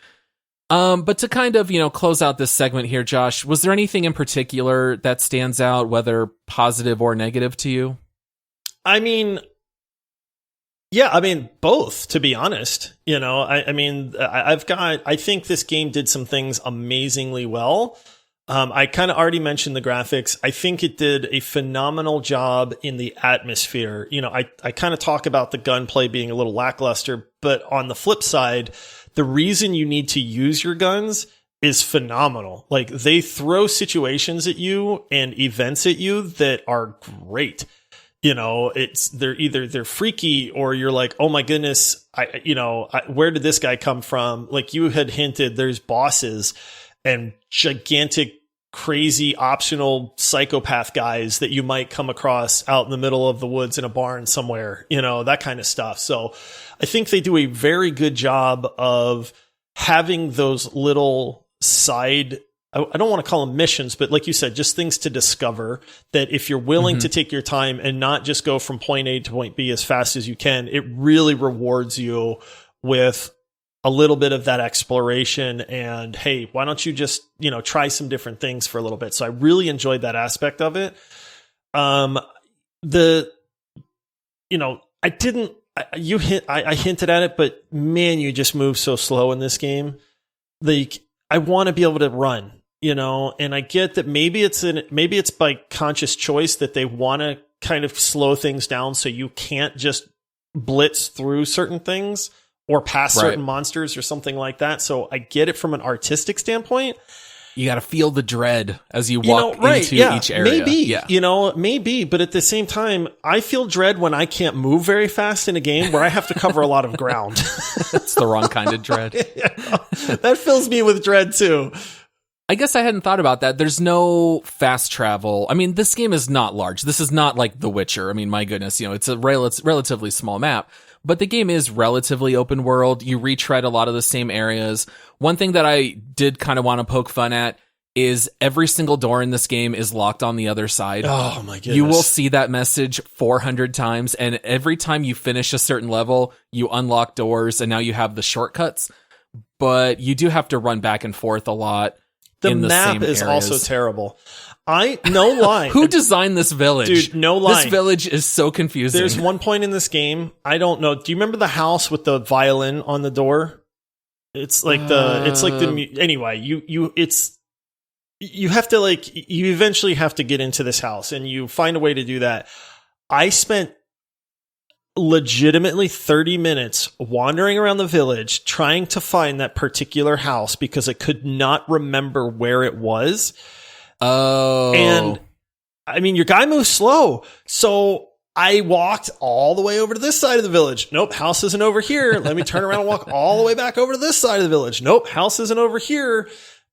[SPEAKER 2] But to kind of, close out this segment here, Josh, was there anything in particular that stands out, whether positive or negative to you?
[SPEAKER 1] Both, to be honest. I think this game did some things amazingly well. I kind of already mentioned the graphics. I think it did a phenomenal job in the atmosphere. I kind of talk about the gunplay being a little lackluster, but on the flip side, the reason you need to use your guns is phenomenal. Like, they throw situations at you and events at you that are great. They're freaky, or you're like, oh my goodness, where did this guy come from? Like you had hinted, there's bosses and gigantic, crazy, optional psychopath guys that you might come across out in the middle of the woods in a barn somewhere, that kind of stuff. So I think they do a very good job of having those little side, I don't want to call them missions, but like you said, just things to discover, that if you're willing to take your time and not just go from point A to point B as fast as you can, it really rewards you with a little bit of that exploration. And hey, why don't you just, try some different things for a little bit? So I really enjoyed that aspect of it. I hinted at it, but man, you just move so slow in this game. Like, I want to be able to run. And I get that maybe it's by conscious choice that they want to kind of slow things down so you can't just blitz through certain things or past certain monsters or something like that. So I get it from an artistic standpoint.
[SPEAKER 2] You got to feel the dread as you walk into each area.
[SPEAKER 1] Maybe. But at the same time, I feel dread when I can't move very fast in a game where I have to cover a lot of ground.
[SPEAKER 2] That's the wrong kind of dread.
[SPEAKER 1] That fills me with dread too.
[SPEAKER 2] I guess I hadn't thought about that. There's no fast travel. I mean, this game is not large. This is not like The Witcher. I mean, my goodness, it's a relatively small map. But the game is relatively open world. You retread a lot of the same areas. One thing that I did kind of want to poke fun at is every single door in this game is locked on the other side.
[SPEAKER 1] Oh my goodness.
[SPEAKER 2] You will see that message 400 times. And every time you finish a certain level, you unlock doors and now you have the shortcuts. But you do have to run back and forth a lot.
[SPEAKER 1] The map is also terrible. No lie.
[SPEAKER 2] Who designed this village?
[SPEAKER 1] Dude, no lie.
[SPEAKER 2] This village is so confusing.
[SPEAKER 1] There's one point in this game, I don't know. Do you remember the house with the violin on the door? Anyway, you have to you eventually have to get into this house and you find a way to do that. I spent legitimately 30 minutes wandering around the village trying to find that particular house because I could not remember where it was.
[SPEAKER 2] Oh.
[SPEAKER 1] And I mean, your guy moves slow. So I walked all the way over to this side of the village. Nope, house isn't over here. Let me turn around and walk all the way back over to this side of the village. Nope, house isn't over here.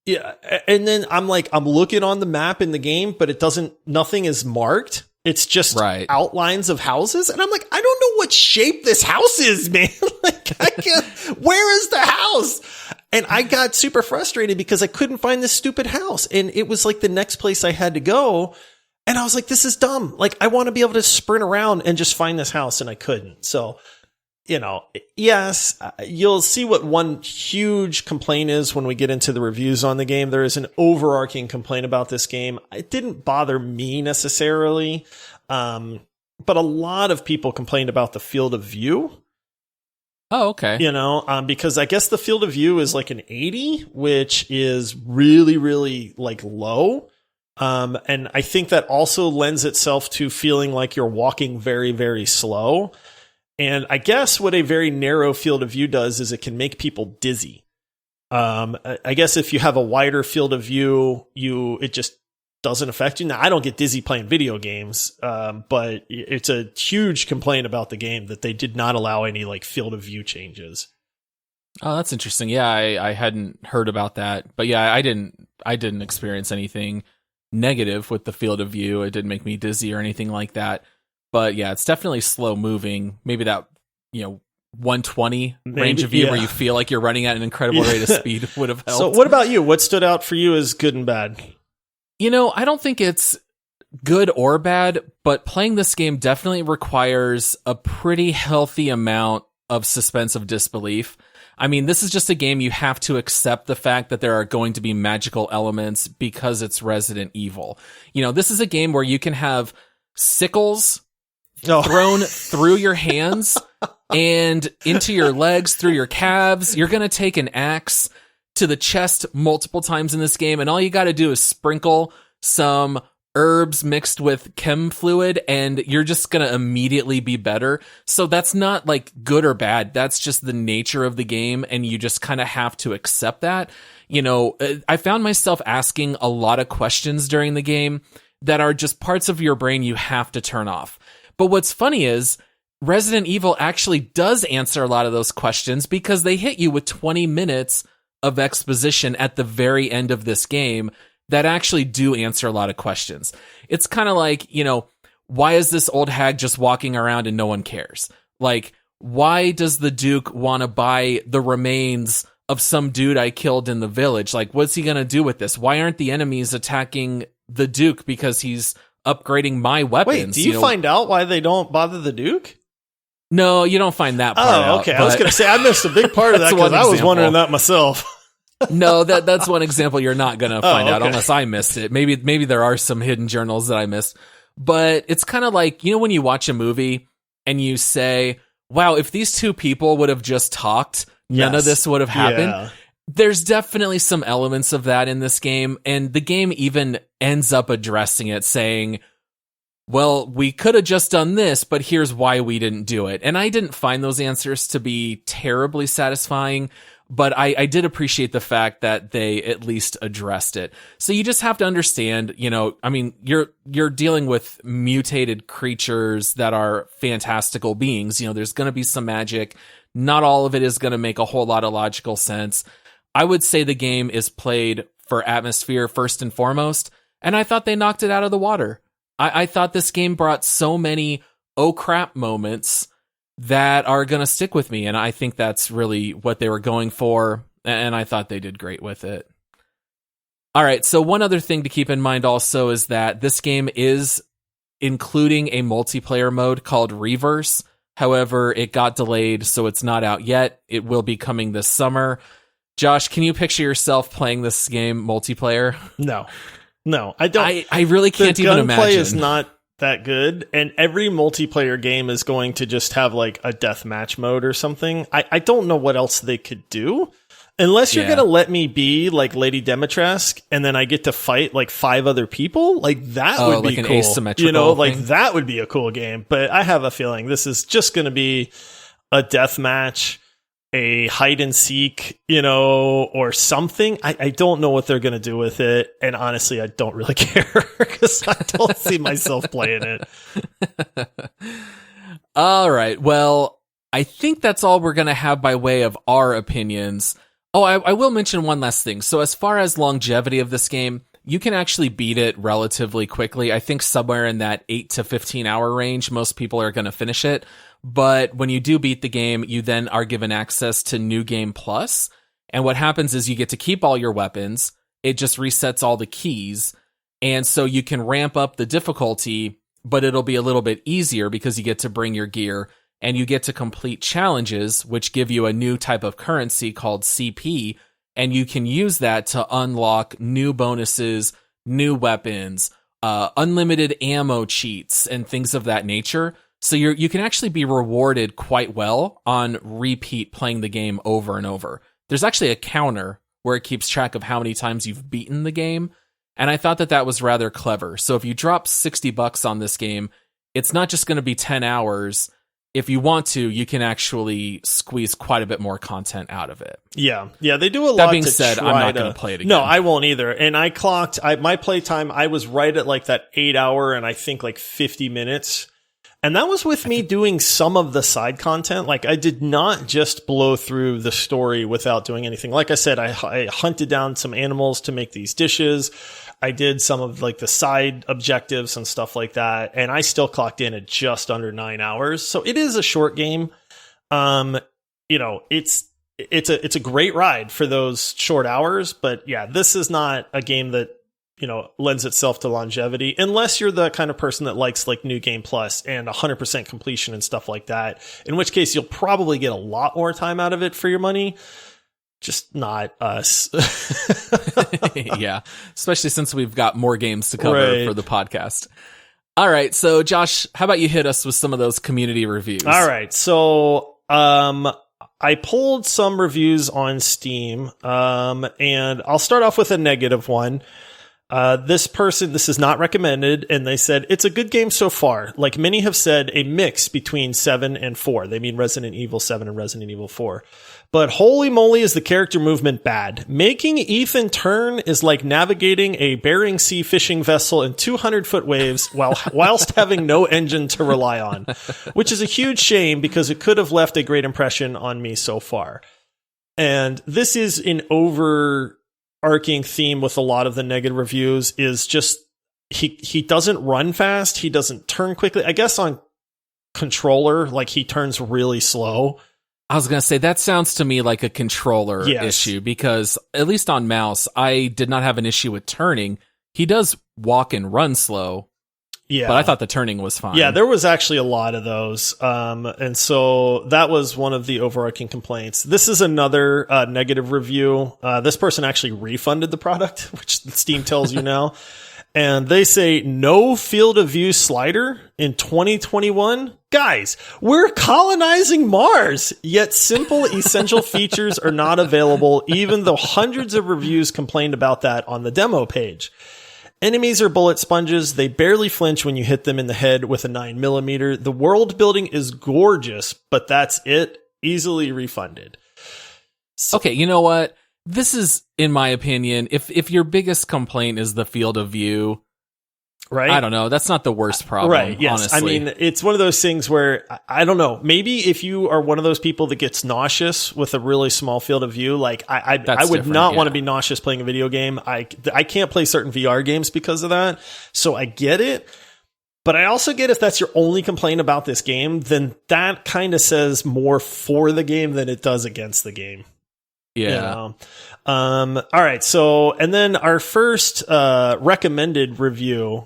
[SPEAKER 1] Yeah. And then I'm looking on the map in the game, but nothing is marked. It's just outlines of houses. And I'm like, I don't know what shape this house is, man. Where is the house? And I got super frustrated because I couldn't find this stupid house. And it was like the next place I had to go. And I was like, this is dumb. I want to be able to sprint around and just find this house. And I couldn't. So, yes, you'll see what one huge complaint is when we get into the reviews on the game. There is an overarching complaint about this game. It didn't bother me necessarily. But a lot of people complained about the field of view.
[SPEAKER 2] Oh, okay.
[SPEAKER 1] Because I guess the field of view is like an 80, which is really, really low. And I think that also lends itself to feeling like you're walking very, very slow. And I guess what a very narrow field of view does is it can make people dizzy. I guess if you have a wider field of view, it just doesn't affect you. Now, I don't get dizzy playing video games, but it's a huge complaint about the game that they did not allow any field of view changes.
[SPEAKER 2] Oh, that's interesting. Yeah, I hadn't heard about that, but yeah, I didn't experience anything negative with the field of view. It didn't make me dizzy or anything like that. But yeah, it's definitely slow moving. Maybe that 120 range of view where you feel like you're running at an incredible rate of speed would have helped.
[SPEAKER 1] So what about you? What stood out for you as good and bad?
[SPEAKER 2] I don't think it's good or bad, but playing this game definitely requires a pretty healthy amount of suspense of disbelief. I mean, this is just a game you have to accept the fact that there are going to be magical elements because it's Resident Evil. This is a game where you can have sickles thrown through your hands and into your legs, through your calves. You're going to take an axe to the chest multiple times in this game, and all you got to do is sprinkle some herbs mixed with chem fluid, and you're just going to immediately be better. So that's not good or bad. That's just the nature of the game, and you just kind of have to accept that. I found myself asking a lot of questions during the game that are just parts of your brain you have to turn off. But what's funny is Resident Evil actually does answer a lot of those questions because they hit you with 20 minutes of exposition at the very end of this game that actually do answer a lot of questions. It's kind of why is this old hag just walking around and no one cares? Why does the Duke want to buy the remains of some dude I killed in the village? What's he going to do with this? Why aren't the enemies attacking the Duke because he's upgrading my weapons?
[SPEAKER 1] Wait, do you find out why they don't bother the Duke?
[SPEAKER 2] No, you don't find that part out.
[SPEAKER 1] Oh, okay. I was going to say, I missed a big part of that because I was wondering that myself.
[SPEAKER 2] No, that's one example you're not going to find out unless I missed it. Maybe there are some hidden journals that I missed. But it's kind of when you watch a movie and you say, wow, if these two people would have just talked, none of this would have happened. Yeah. There's definitely some elements of that in this game. And the game even ends up addressing it, saying, well, we could have just done this, but here's why we didn't do it. And I didn't find those answers to be terribly satisfying, but I did appreciate the fact that they at least addressed it. So you just have to understand, I mean, you're dealing with mutated creatures that are fantastical beings. There's going to be some magic. Not all of it is going to make a whole lot of logical sense. I would say the game is played for atmosphere first and foremost, and I thought they knocked it out of the water. I thought this game brought so many oh crap moments that are going to stick with me, and I think that's really what they were going for, and I thought they did great with it. All right, so one other thing to keep in mind also is that this game is including a multiplayer mode called Reverse. However, it got delayed, so it's not out yet. It will be coming this summer. Josh, can you picture yourself playing this game multiplayer?
[SPEAKER 1] No, I don't.
[SPEAKER 2] I really can't even imagine.
[SPEAKER 1] The gunplay is not that good, and every multiplayer game is going to just have like a deathmatch mode or something. I don't know what else they could do. Unless you're going to let me be like Lady Demetresque and then I get to fight like 5 other people, like that would be
[SPEAKER 2] like an
[SPEAKER 1] cool.
[SPEAKER 2] Asymmetrical
[SPEAKER 1] like
[SPEAKER 2] thing.
[SPEAKER 1] that would be a cool game. But I have a feeling this is just going to be a deathmatch, a hide and seek, or something. I don't know what they're going to do with it. And honestly, I don't really care because I don't see myself playing it.
[SPEAKER 2] All right. Well, I think that's all we're going to have by way of our opinions. Oh, I will mention one last thing. So as far as longevity of this game, you can actually beat it relatively quickly. I think somewhere in that 8 to 15 hour range, most people are going to finish it. But when you do beat the game, you then are given access to New Game Plus. And what happens is you get to keep all your weapons. It just resets all the keys. And so you can ramp up the difficulty, but it'll be a little bit easier because you get to bring your gear. And you get to complete challenges, which give you a new type of currency called CP, and you can use that to unlock new bonuses, new weapons, unlimited ammo cheats, and things of that nature. So you can actually be rewarded quite well on repeat playing the game over and over. There's actually a counter where it keeps track of how many times you've beaten the game, and I thought that was rather clever. So if you drop $60 on this game, it's not just going to be 10 hours. If you want to, you can actually squeeze quite a bit more content out of it.
[SPEAKER 1] Yeah, they do a lot.
[SPEAKER 2] That being said, I'm not going to play it again.
[SPEAKER 1] No, I won't either. And I clocked my playtime. I was right at like that 8 hour and I think like 50 minutes. And that was with me doing some of the side content. Like I did not just blow through the story without doing anything. Like I said, I hunted down some animals to make these dishes. I did some of like the side objectives and stuff like that. And I still clocked in at just under 9 hours. So it is a short game. It's a great ride for those short hours. But yeah, this is not a game that, lends itself to longevity unless you're the kind of person that likes like New Game Plus and 100% completion and stuff like that, in which case you'll probably get a lot more time out of it for your money. Just not us.
[SPEAKER 2] Yeah, especially since we've got more games to cover for the podcast. All right, so Josh, how about you hit us with some of those community reviews?
[SPEAKER 1] All right, so I pulled some reviews on Steam, and I'll start off with a negative one. This is not recommended, and they said, it's a good game so far. Like many have said, a mix between 7 and 4. They mean Resident Evil 7 and Resident Evil 4. But holy moly is the character movement bad. Making Ethan turn is like navigating a Bering Sea fishing vessel in 200-foot waves whilst having no engine to rely on, which is a huge shame because it could have left a great impression on me so far. And this is an overarching theme with a lot of the negative reviews is just he doesn't run fast. He doesn't turn quickly. I guess on controller, like he turns really slow.
[SPEAKER 2] I was going to say, that sounds to me like a controller issue because at least on mouse, I did not have an issue with turning. He does walk and run slow. Yeah. But I thought the turning was fine.
[SPEAKER 1] Yeah, there was actually a lot of those. And so that was one of the overarching complaints. This is another negative review. This person actually refunded the product, which Steam tells you now. And they say, no field of view slider in 2021? Guys, we're colonizing Mars, yet simple essential features are not available, even though hundreds of reviews complained about that on the demo page. Enemies are bullet sponges. They barely flinch when you hit them in the head with a 9mm. The world building is gorgeous, but that's it. Easily refunded.
[SPEAKER 2] Okay, you know what? This is, in my opinion, if your biggest complaint is the field of view,
[SPEAKER 1] right?
[SPEAKER 2] I don't know. That's not the worst problem,
[SPEAKER 1] right? Yes.
[SPEAKER 2] honestly.
[SPEAKER 1] I mean, it's one of those things where I don't know. Maybe if you are one of those people that gets nauseous with a really small field of view, like I would not want to be nauseous playing a video game. I can't play certain VR games because of that. So I get it. But I also get if that's your only complaint about this game, then that kind of says more for the game than it does against the game.
[SPEAKER 2] Yeah.
[SPEAKER 1] You know? All right. So, and then our first recommended review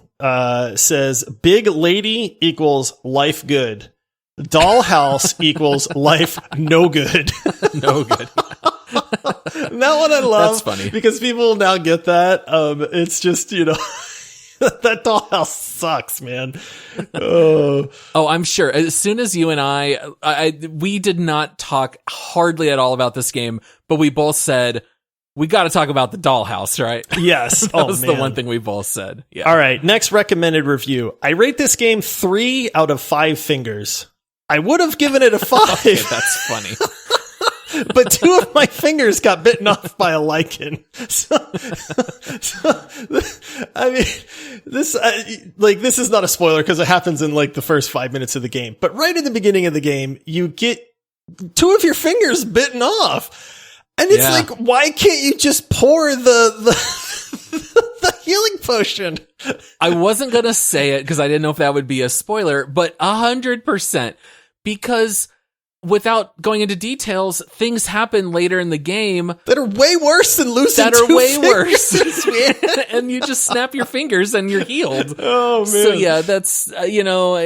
[SPEAKER 1] says big lady equals life good. Dollhouse equals life no good.
[SPEAKER 2] No good.
[SPEAKER 1] That one I love.
[SPEAKER 2] That's funny.
[SPEAKER 1] Because people now get that. It's just, you know, that dollhouse sucks, man.
[SPEAKER 2] Oh, I'm sure. As soon as you and we did not talk hardly at all about this game, but we both said, we got to talk about the dollhouse, right?
[SPEAKER 1] Yes.
[SPEAKER 2] That was the one thing we both said. Yeah.
[SPEAKER 1] All right. Next recommended review. I rate this game 3 out of 5 fingers. I would have given it a 5.
[SPEAKER 2] Okay, that's funny.
[SPEAKER 1] But 2 of my fingers got bitten off by a lichen. So I mean, this is not a spoiler because it happens in like the first 5 minutes of the game. But right in the beginning of the game, you get 2 of your fingers bitten off. And it's like, why can't you just pour the healing potion?
[SPEAKER 2] I wasn't going to say it because I didn't know if that would be a spoiler, but 100%. Because without going into details, things happen later in the game
[SPEAKER 1] that are way worse than losing
[SPEAKER 2] that are
[SPEAKER 1] 2
[SPEAKER 2] way
[SPEAKER 1] fingers.
[SPEAKER 2] worse. Man. And you just snap your fingers and you're healed.
[SPEAKER 1] Oh, man.
[SPEAKER 2] So yeah, that's, I don't know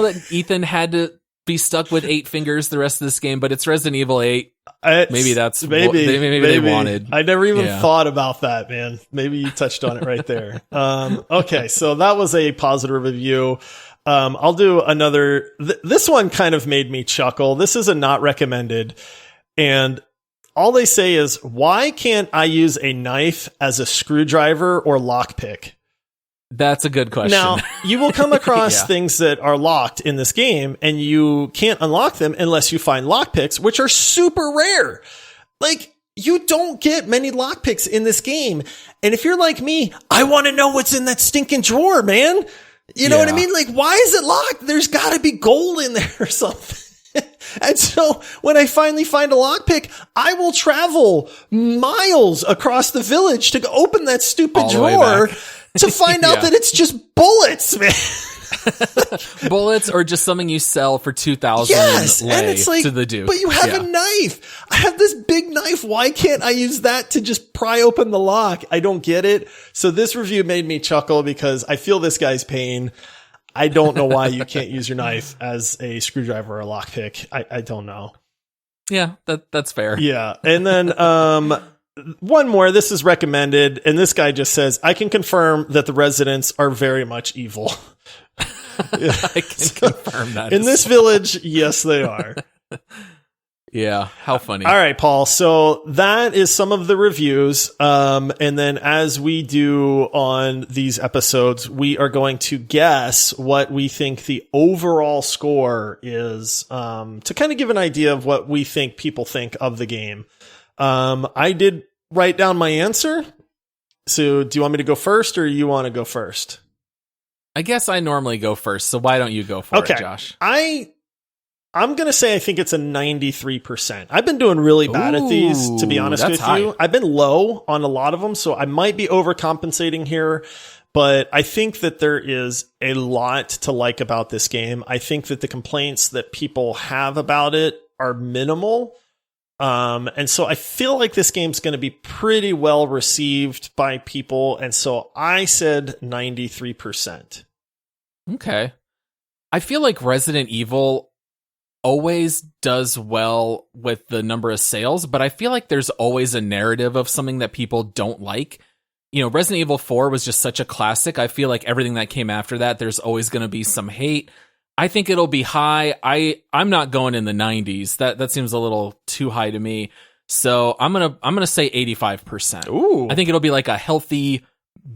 [SPEAKER 2] that Ethan had to be stuck with 8 fingers the rest of this game, but it's Resident Evil 8. Maybe that's maybe they wanted.
[SPEAKER 1] I never even thought about that, man. Maybe you touched on it right there. Okay, so that was a positive review. I'll do another. This one kind of made me chuckle. This is a not recommended. And all they say is, why can't I use a knife as a screwdriver or lockpick?
[SPEAKER 2] That's a good question.
[SPEAKER 1] Now, you will come across things that are locked in this game, and you can't unlock them unless you find lockpicks, which are super rare. Like, you don't get many lockpicks in this game. And if you're like me, I want to know what's in that stinking drawer, man. You know what I mean? Like, why is it locked? There's got to be gold in there or something. And so when I finally find a lockpick, I will travel miles across the village to open that stupid drawer to find out that it's just bullets, man.
[SPEAKER 2] Bullets or just something you sell for 2,000
[SPEAKER 1] and it's like,
[SPEAKER 2] to the Duke.
[SPEAKER 1] But you have a knife. I have this big knife. Why can't I use that to just pry open the lock? I don't get it. So this review made me chuckle because I feel this guy's pain. I don't know why you can't use your knife as a screwdriver or a lockpick. I don't know.
[SPEAKER 2] Yeah, that's fair.
[SPEAKER 1] Yeah. And then one more. This is recommended. And this guy just says, I can confirm that the residents are very much evil.
[SPEAKER 2] I can confirm that.
[SPEAKER 1] In this village, yes, they are.
[SPEAKER 2] Yeah, how funny.
[SPEAKER 1] All right, Paul. So that is some of the reviews. And then as we do on these episodes, we are going to guess what we think the overall score is, to kind of give an idea of what we think people think of the game. I did write down my answer. So do you want me to go first or you want to go first?
[SPEAKER 2] I guess I normally go first. So why don't you go for it, Josh?
[SPEAKER 1] I'm going to say I think it's a 93%. I've been doing really bad at these, to be honest with you. I've been low on a lot of them, so I might be overcompensating here. But I think that there is a lot to like about this game. I think that the complaints that people have about it are minimal. And so I feel like this game's going to be pretty well received by people. And so I said 93%.
[SPEAKER 2] Okay. I feel like Resident Evil always does well with the number of sales, but I feel like there's always a narrative of something that people don't like. You know, Resident Evil 4 was just such a classic. I feel like everything that came after that, there's always going to be some hate. I think it'll be high. I'm not going in the 90s. That seems a little too high to me. So I'm gonna say 85%.
[SPEAKER 1] Ooh.
[SPEAKER 2] I think it'll be like a healthy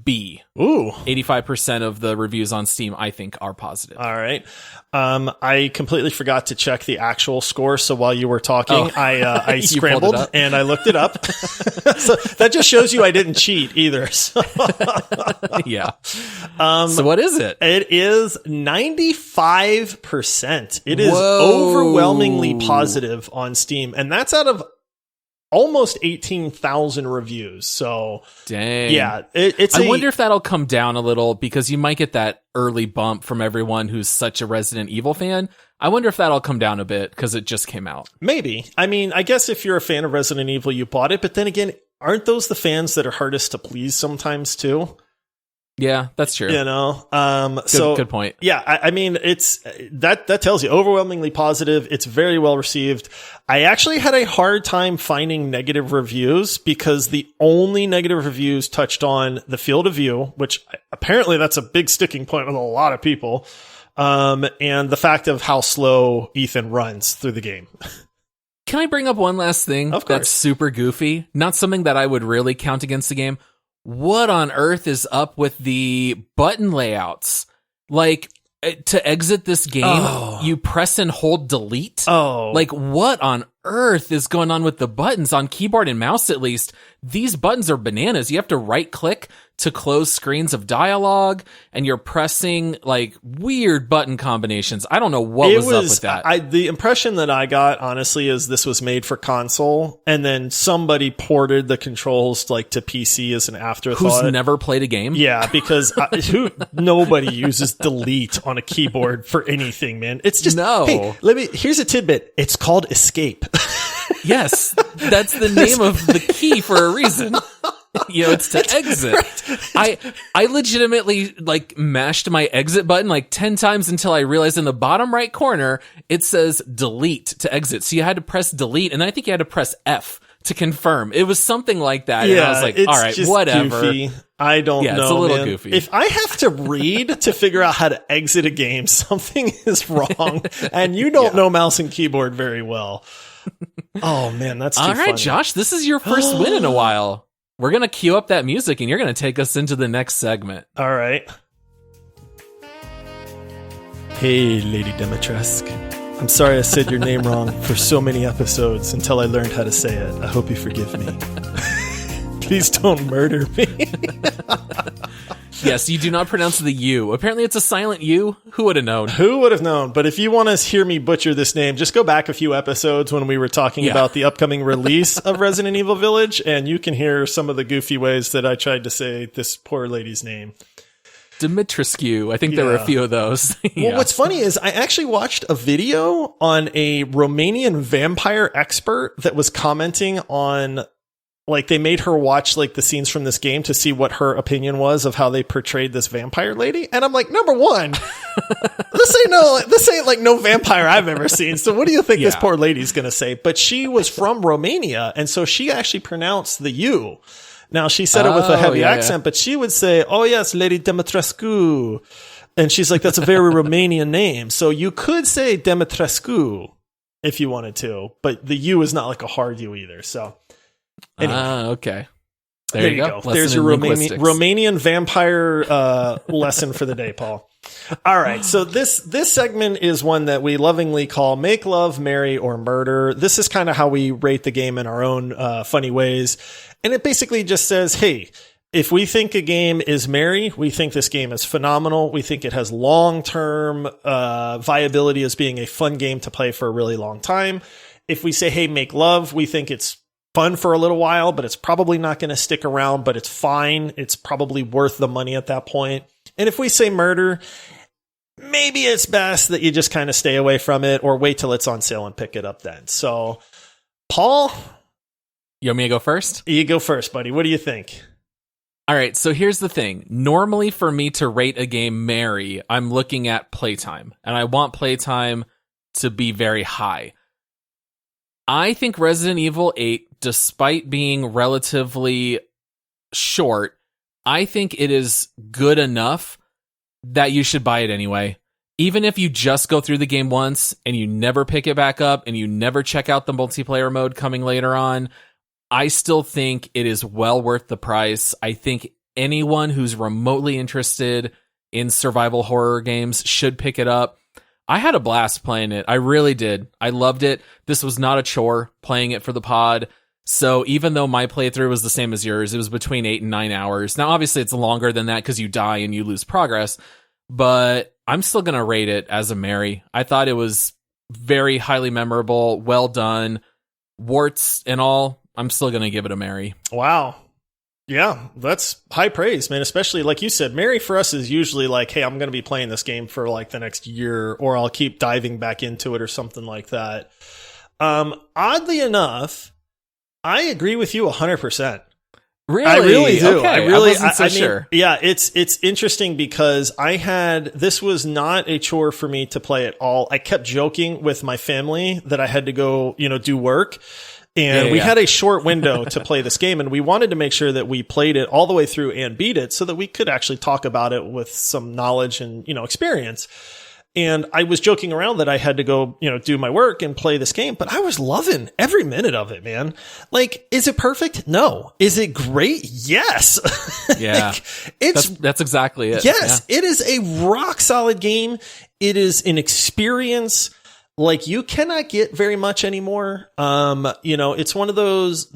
[SPEAKER 2] B.
[SPEAKER 1] Ooh.
[SPEAKER 2] 85% of the reviews on Steam, I think, are positive.
[SPEAKER 1] All right. I completely forgot to check the actual score. So while you were talking, I scrambled and I looked it up. So that just shows you I didn't cheat either. So.
[SPEAKER 2] Yeah. So what is it?
[SPEAKER 1] It is 95%. It is overwhelmingly positive on Steam. And that's out of almost 18,000 reviews. So,
[SPEAKER 2] dang.
[SPEAKER 1] Yeah,
[SPEAKER 2] I wonder if that'll come down a little because you might get that early bump from everyone who's such a Resident Evil fan. I wonder if that'll come down a bit because it just came out.
[SPEAKER 1] Maybe. I mean, I guess if you're a fan of Resident Evil, you bought it. But then again, aren't those the fans that are hardest to please sometimes too?
[SPEAKER 2] Yeah, that's true.
[SPEAKER 1] You know,
[SPEAKER 2] good point.
[SPEAKER 1] Yeah, I mean, it's that tells you overwhelmingly positive. It's very well received. I actually had a hard time finding negative reviews because the only negative reviews touched on the field of view, which apparently that's a big sticking point with a lot of people, and the fact of how slow Ethan runs through the game.
[SPEAKER 2] Can I bring up one last thing that's super goofy? Not something that I would really count against the game. What on earth is up with the button layouts? Like, to exit this game, you press and hold delete? Like, what on earth is going on with the buttons on keyboard and mouse, at least? These buttons are bananas. You have to right click to close screens of dialogue, and you're pressing like weird button combinations. I don't know what was up with that.
[SPEAKER 1] The impression that I got, honestly, is this was made for console, and then somebody ported the controls like to PC as an afterthought.
[SPEAKER 2] Who's never played a game?
[SPEAKER 1] Yeah, because nobody uses delete on a keyboard for anything, man. It's just hey, here's a tidbit. It's called escape.
[SPEAKER 2] Yes, that's the name of the key for a reason. You know, it's to exit. Right. I legitimately like mashed my exit button like 10 times until I realized in the bottom right corner it says delete to exit. So you had to press delete, and I think you had to press F to confirm. It was something like that.
[SPEAKER 1] Yeah,
[SPEAKER 2] and I was like, all right, whatever.
[SPEAKER 1] Goofy. I don't know.
[SPEAKER 2] It's a little goofy.
[SPEAKER 1] If I have to read to figure out how to exit a game, something is wrong, and you don't know mouse and keyboard very well. Oh man, that's too
[SPEAKER 2] all right,
[SPEAKER 1] funny.
[SPEAKER 2] Josh. This is your first win in a while. We're gonna cue up that music, and you're gonna take us into the next segment.
[SPEAKER 1] All right. Hey, Lady Demetresque. I'm sorry I said your name wrong for so many episodes until I learned how to say it. I hope you forgive me. Please don't murder me.
[SPEAKER 2] Yes, you do not pronounce the U. Apparently it's a silent U. Who would have known?
[SPEAKER 1] Who would have known? But if you want to hear me butcher this name, just go back a few episodes when we were talking about the upcoming release of Resident Evil Village, and you can hear some of the goofy ways that I tried to say this poor lady's name.
[SPEAKER 2] Demetresque. I think there were a few of those.
[SPEAKER 1] Well, what's funny is I actually watched a video on a Romanian vampire expert that was commenting on, like, they made her watch like the scenes from this game to see what her opinion was of how they portrayed this vampire lady. And I'm like, number one, this ain't like no vampire I've ever seen. So what do you think this poor lady's going to say? But she was from Romania. And so she actually pronounced the U. Now, she said it with a heavy accent, but she would say, oh, yes, Lady Demetrescu. And she's like, that's a very Romanian name. So you could say Demetrescu if you wanted to, but the U is not like a hard U either. So anyway.
[SPEAKER 2] Okay. There you go.
[SPEAKER 1] There's your Romanian vampire lesson for the day, Paul. All right. So this segment is one that we lovingly call Make Love, Marry, or Murder. This is kind of how we rate the game in our own funny ways. And it basically just says, hey, if we think a game is merry, we think this game is phenomenal. We think it has long-term viability as being a fun game to play for a really long time. If we say, hey, make love, we think it's fun for a little while, but it's probably not going to stick around, but it's fine. It's probably worth the money at that point. And if we say murder, maybe it's best that you just kind of stay away from it or wait till it's on sale and pick it up then. So, Paul,
[SPEAKER 2] you want me to go first?
[SPEAKER 1] You go first, buddy. What do you think?
[SPEAKER 2] All right, so here's the thing. Normally for me to rate a game merry, I'm looking at playtime, and I want playtime to be very high. I think Resident Evil 8, despite being relatively short, I think it is good enough that you should buy it anyway. Even if you just go through the game once and you never pick it back up and you never check out the multiplayer mode coming later on, I still think it is well worth the price. I think anyone who's remotely interested in survival horror games should pick it up. I had a blast playing it. I really did. I loved it. This was not a chore playing it for the pod. So even though my playthrough was the same as yours, it was between 8 and 9 hours. Now, obviously, it's longer than that because you die and you lose progress, but I'm still going to rate it as a Mary. I thought it was very highly memorable, well done, warts and all. I'm still going to give it a Mary.
[SPEAKER 1] Wow. Yeah, that's high praise, man. Especially like you said, Mary for us is usually like, hey, I'm going to be playing this game for like the next year, or I'll keep diving back into it or something like that. Oddly enough, I agree with you 100%.
[SPEAKER 2] Really?
[SPEAKER 1] I really do.
[SPEAKER 2] Okay.
[SPEAKER 1] I really,
[SPEAKER 2] wasn't so
[SPEAKER 1] mean,
[SPEAKER 2] sure.
[SPEAKER 1] Yeah, it's interesting because this was not a chore for me to play at all. I kept joking with my family that I had to go, do work. And we had a short window to play this game, and we wanted to make sure that we played it all the way through and beat it so that we could actually talk about it with some knowledge and, experience. And I was joking around that I had to go, do my work and play this game, but I was loving every minute of it, man. Like, is it perfect? No. Is it great? Yes.
[SPEAKER 2] Yeah. That's exactly it.
[SPEAKER 1] Yes. Yeah. It is a rock solid game. It is an experience like you cannot get very much anymore. It's one of those,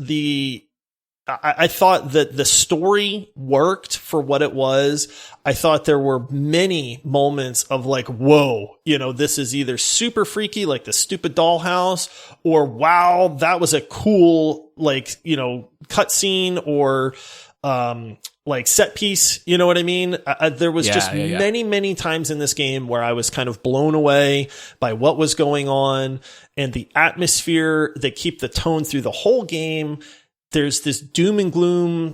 [SPEAKER 1] I thought that the story worked for what it was. I thought there were many moments of like, whoa, this is either super freaky, like the stupid dollhouse, or wow, that was a cool, like, cutscene or, like set piece, you know what I mean? There was many, many times in this game where I was kind of blown away by what was going on and the atmosphere that keep the tone through the whole game. There's this doom and gloom,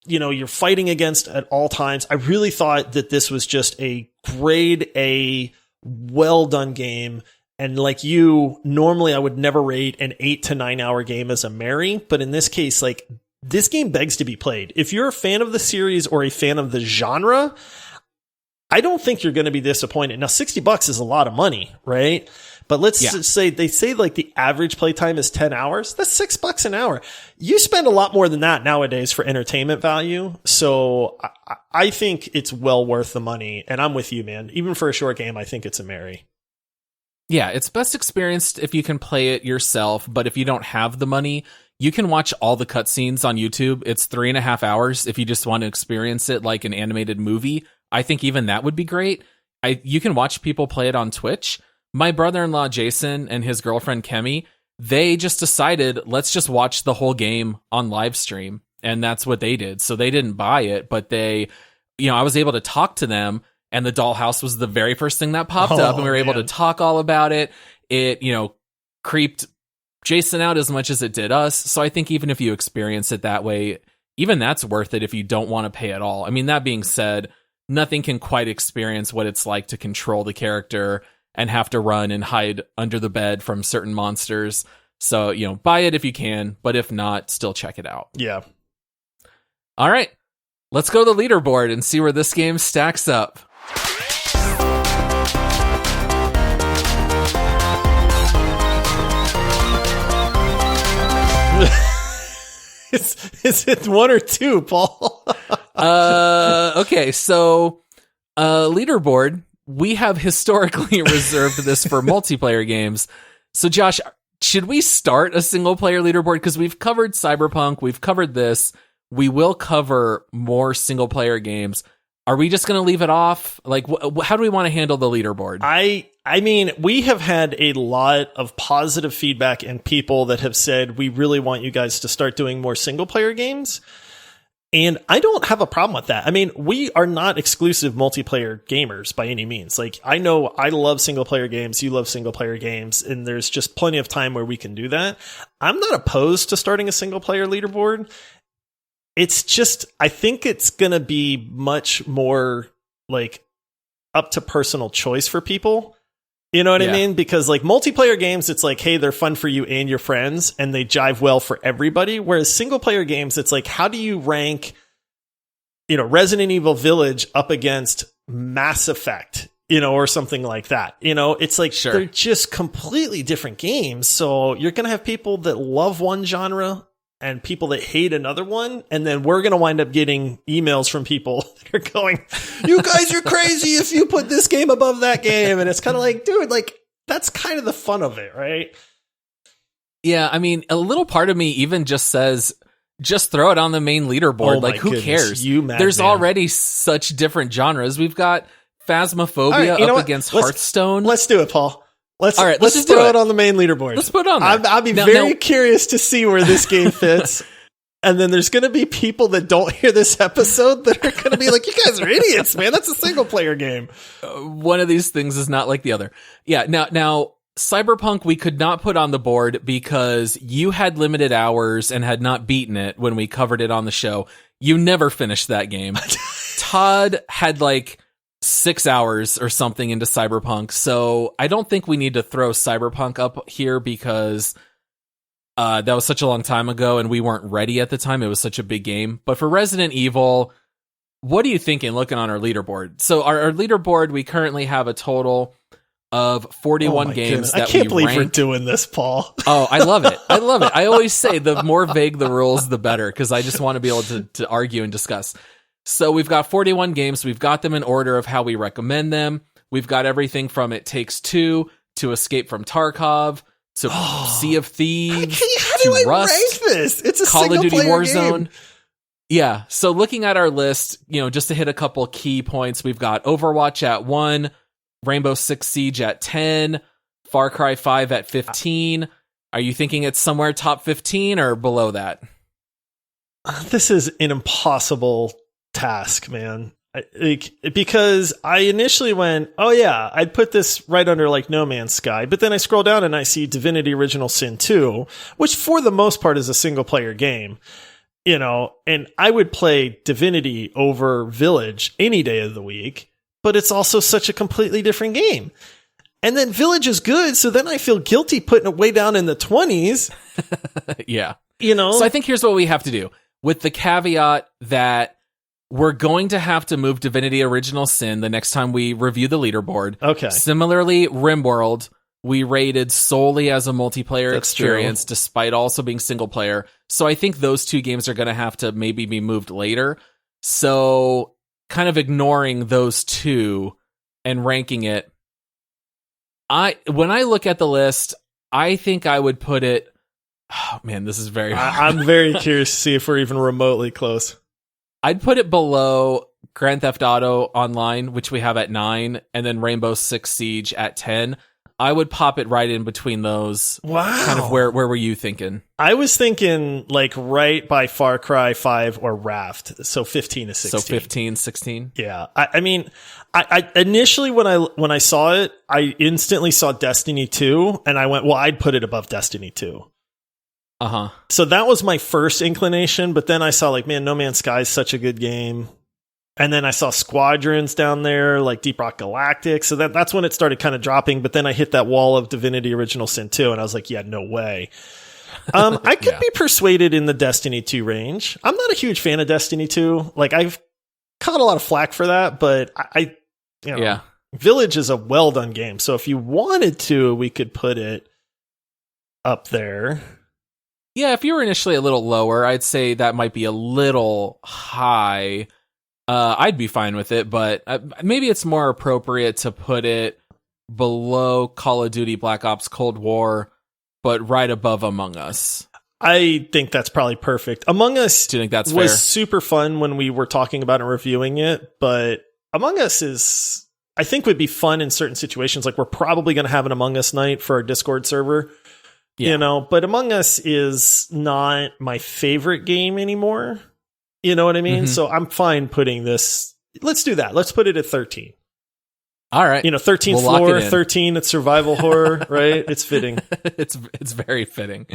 [SPEAKER 1] you're fighting against at all times. I really thought that this was just a grade A, well done game. And like you, normally I would never rate an 8 to 9 hour game as a Mary, but in this case, like, this game begs to be played. If you're a fan of the series or a fan of the genre, I don't think you're going to be disappointed. Now, $60 is a lot of money, right? But let's say they say like the average playtime is 10 hours. That's $6 an hour. You spend a lot more than that nowadays for entertainment value. So I think it's well worth the money. And I'm with you, man. Even for a short game, I think it's a Mary.
[SPEAKER 2] Yeah, it's best experienced if you can play it yourself. But if you don't have the money, you can watch all the cutscenes on YouTube. It's 3.5 hours if you just want to experience it like an animated movie. I think even that would be great. You can watch people play it on Twitch. My brother-in-law, Jason, and his girlfriend, Kemi, they just decided, let's just watch the whole game on live stream. And that's what they did. So they didn't buy it, but I was able to talk to them, and the dollhouse was the very first thing that popped up, and we were able to talk all about it. It, creeped Jason out as much as it did us. So I think even if you experience it that way, even that's worth it if you don't want to pay at all. I mean, that being said, nothing can quite experience what it's like to control the character and have to run and hide under the bed from certain monsters. So, buy it if you can, but if not, still check it out.
[SPEAKER 1] Yeah.
[SPEAKER 2] All right, let's go to the leaderboard and see where this game stacks up.
[SPEAKER 1] Is it 1 or 2, Paul?
[SPEAKER 2] Okay, so leaderboard, we have historically reserved this for multiplayer games. So Josh, should we start a single player leaderboard? Because we've covered Cyberpunk, we've covered this. We will cover more single player games. Are we just going to leave it off? Like, how do we want to handle the leaderboard?
[SPEAKER 1] I mean, we have had a lot of positive feedback and people that have said, we really want you guys to start doing more single player games. And I don't have a problem with that. I mean, we are not exclusive multiplayer gamers by any means. Like, I know I love single player games. You love single player games. And there's just plenty of time where we can do that. I'm not opposed to starting a single player leaderboard. It's just, I think it's going to be much more like up to personal choice for people. You know what I mean? Because like multiplayer games, it's like, hey, they're fun for you and your friends and they jive well for everybody. Whereas single player games, it's like, how do you rank, Resident Evil Village up against Mass Effect, or something like that? It's like, They're just completely different games. So you're going to have people that love one genre and people that hate another one. And then we're going to wind up getting emails from people that are going, you guys are crazy if you put this game above that game. And it's kind of like, dude, like, that's kind of the fun of it, right?
[SPEAKER 2] Yeah, I mean, a little part of me even just says, just throw it on the main leaderboard.
[SPEAKER 1] Oh
[SPEAKER 2] like, who cares?
[SPEAKER 1] There's
[SPEAKER 2] already such different genres. We've got Phasmophobia up against Hearthstone.
[SPEAKER 1] Let's do it, Paul. Let's
[SPEAKER 2] just
[SPEAKER 1] throw it on the main leaderboard.
[SPEAKER 2] Let's put it on there.
[SPEAKER 1] I'll be very curious to see where this game fits. And then there's going to be people that don't hear this episode that are going to be like, you guys are idiots, man. That's a single player game.
[SPEAKER 2] One of these things is not like the other. Yeah. Now, Cyberpunk, we could not put on the board because you had limited hours and had not beaten it when we covered it on the show. You never finished that game. Todd had like 6 hours or something into Cyberpunk. So I don't think we need to throw Cyberpunk up here because that was such a long time ago and we weren't ready at the time. It was such a big game. But for Resident Evil, what are you thinking looking on our leaderboard? So our leaderboard, we currently have a total of 41 games that
[SPEAKER 1] I can't believe
[SPEAKER 2] rank.
[SPEAKER 1] we're doing this, Paul.
[SPEAKER 2] Oh, I love it. I love it. I always say the more vague the rules, the better, because I just want to be able to argue and discuss. So we've got 41 games. We've got them in order of how we recommend them. We've got everything from It Takes Two to Escape from Tarkov to Sea of Thieves
[SPEAKER 1] How do I
[SPEAKER 2] Rust,
[SPEAKER 1] rank this? It's a
[SPEAKER 2] Call of Duty Warzone.
[SPEAKER 1] Game.
[SPEAKER 2] Yeah. So looking at our list, just to hit a couple key points, we've got Overwatch at 1, Rainbow Six Siege at 10, Far Cry 5 at 15. Are you thinking it's somewhere top 15 or below that?
[SPEAKER 1] This is an impossible task, man. Because I initially went, oh yeah, I'd put this right under like No Man's Sky, but then I scroll down and I see Divinity Original Sin 2, which for the most part is a single player game, and I would play Divinity over Village any day of the week, but it's also such a completely different game. And then Village is good, so then I feel guilty putting it way down in the 20s.
[SPEAKER 2] Yeah. So I think here's what we have to do, with the caveat that we're going to have to move Divinity Original Sin the next time we review the leaderboard.
[SPEAKER 1] Okay.
[SPEAKER 2] Similarly, RimWorld, we rated solely as a multiplayer experience, despite also being single player. So I think those two games are going to have to maybe be moved later. So kind of ignoring those two and ranking it, when I look at the list, I think I would put it... Oh, man, this is very hard.
[SPEAKER 1] I'm very curious to see if we're even remotely close.
[SPEAKER 2] I'd put it below Grand Theft Auto Online, which we have at 9, and then Rainbow Six Siege at 10. I would pop it right in between those.
[SPEAKER 1] Wow.
[SPEAKER 2] Kind of where were you thinking?
[SPEAKER 1] I was thinking like right by Far Cry 5 or Raft. So 15 to 16.
[SPEAKER 2] So 15, 16?
[SPEAKER 1] Yeah. I mean, I initially when I saw it, I instantly saw Destiny 2 and I went, well, I'd put it above Destiny 2.
[SPEAKER 2] Uh-huh.
[SPEAKER 1] So that was my first inclination, but then I saw like, man, No Man's Sky is such a good game. And then I saw Squadrons down there, like Deep Rock Galactic. So that's when it started kind of dropping. But then I hit that wall of Divinity Original Sin 2, and I was like, yeah, no way. I could be persuaded in the Destiny 2 range. I'm not a huge fan of Destiny 2. Like, I've caught a lot of flack for that, but
[SPEAKER 2] yeah.
[SPEAKER 1] Village is a well-done game. So if you wanted to, we could put it up there.
[SPEAKER 2] Yeah, if you were initially a little lower, I'd say that might be a little high. I'd be fine with it, but maybe it's more appropriate to put it below Call of Duty Black Ops Cold War, but right above Among Us.
[SPEAKER 1] I think that's probably perfect. Among Us
[SPEAKER 2] Do you think that's
[SPEAKER 1] was
[SPEAKER 2] fair?
[SPEAKER 1] super fun when we were talking about and reviewing it, but Among Us I think would be fun in certain situations. Like we're probably going to have an Among Us night for our Discord server. Yeah. But Among Us is not my favorite game anymore. You know what I mean?
[SPEAKER 2] Mm-hmm.
[SPEAKER 1] So I'm fine putting this. Let's do that. Let's put it at 13.
[SPEAKER 2] All right.
[SPEAKER 1] 13th floor, 13 at survival horror, right? It's fitting.
[SPEAKER 2] It's very fitting.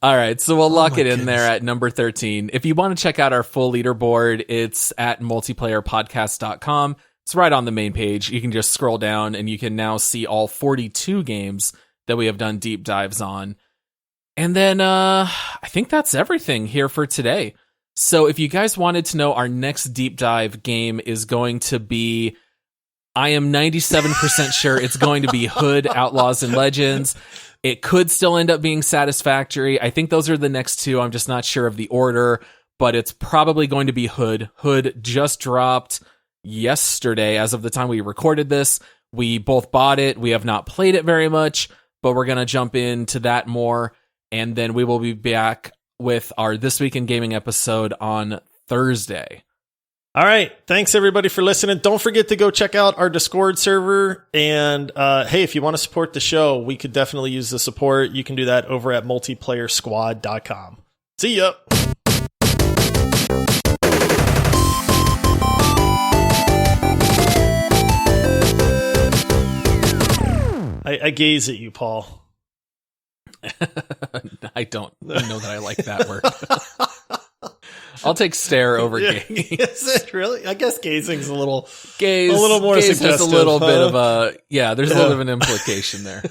[SPEAKER 2] All right. So we'll lock it in there at number 13. If you want to check out our full leaderboard, it's at multiplayerpodcast.com. It's right on the main page. You can just scroll down and you can now see all 42 games that we have done deep dives on. And then I think that's everything here for today. So if you guys wanted to know, our next deep dive game is going to be I am 97% sure it's going to be Hood, Outlaws, and Legends. It could still end up being Satisfactory. I think those are the next two. I'm just not sure of the order, but it's probably going to be Hood. Hood just dropped yesterday as of the time we recorded this. We both bought it. We have not played it very much, but we're going to jump into that more. And then we will be back with our This Week in Gaming episode on Thursday.
[SPEAKER 1] All right. Thanks, everybody, for listening. Don't forget to go check out our Discord server. And hey, if you want to support the show, we could definitely use the support. You can do that over at multiplayersquad.com. See ya. I gaze at you, Paul.
[SPEAKER 2] I don't know that I like that word. I'll take stare over gaze.
[SPEAKER 1] Is it really? I guess gazing's a little
[SPEAKER 2] more
[SPEAKER 1] suggestive.
[SPEAKER 2] Has a little bit of a there's a little bit of an implication there.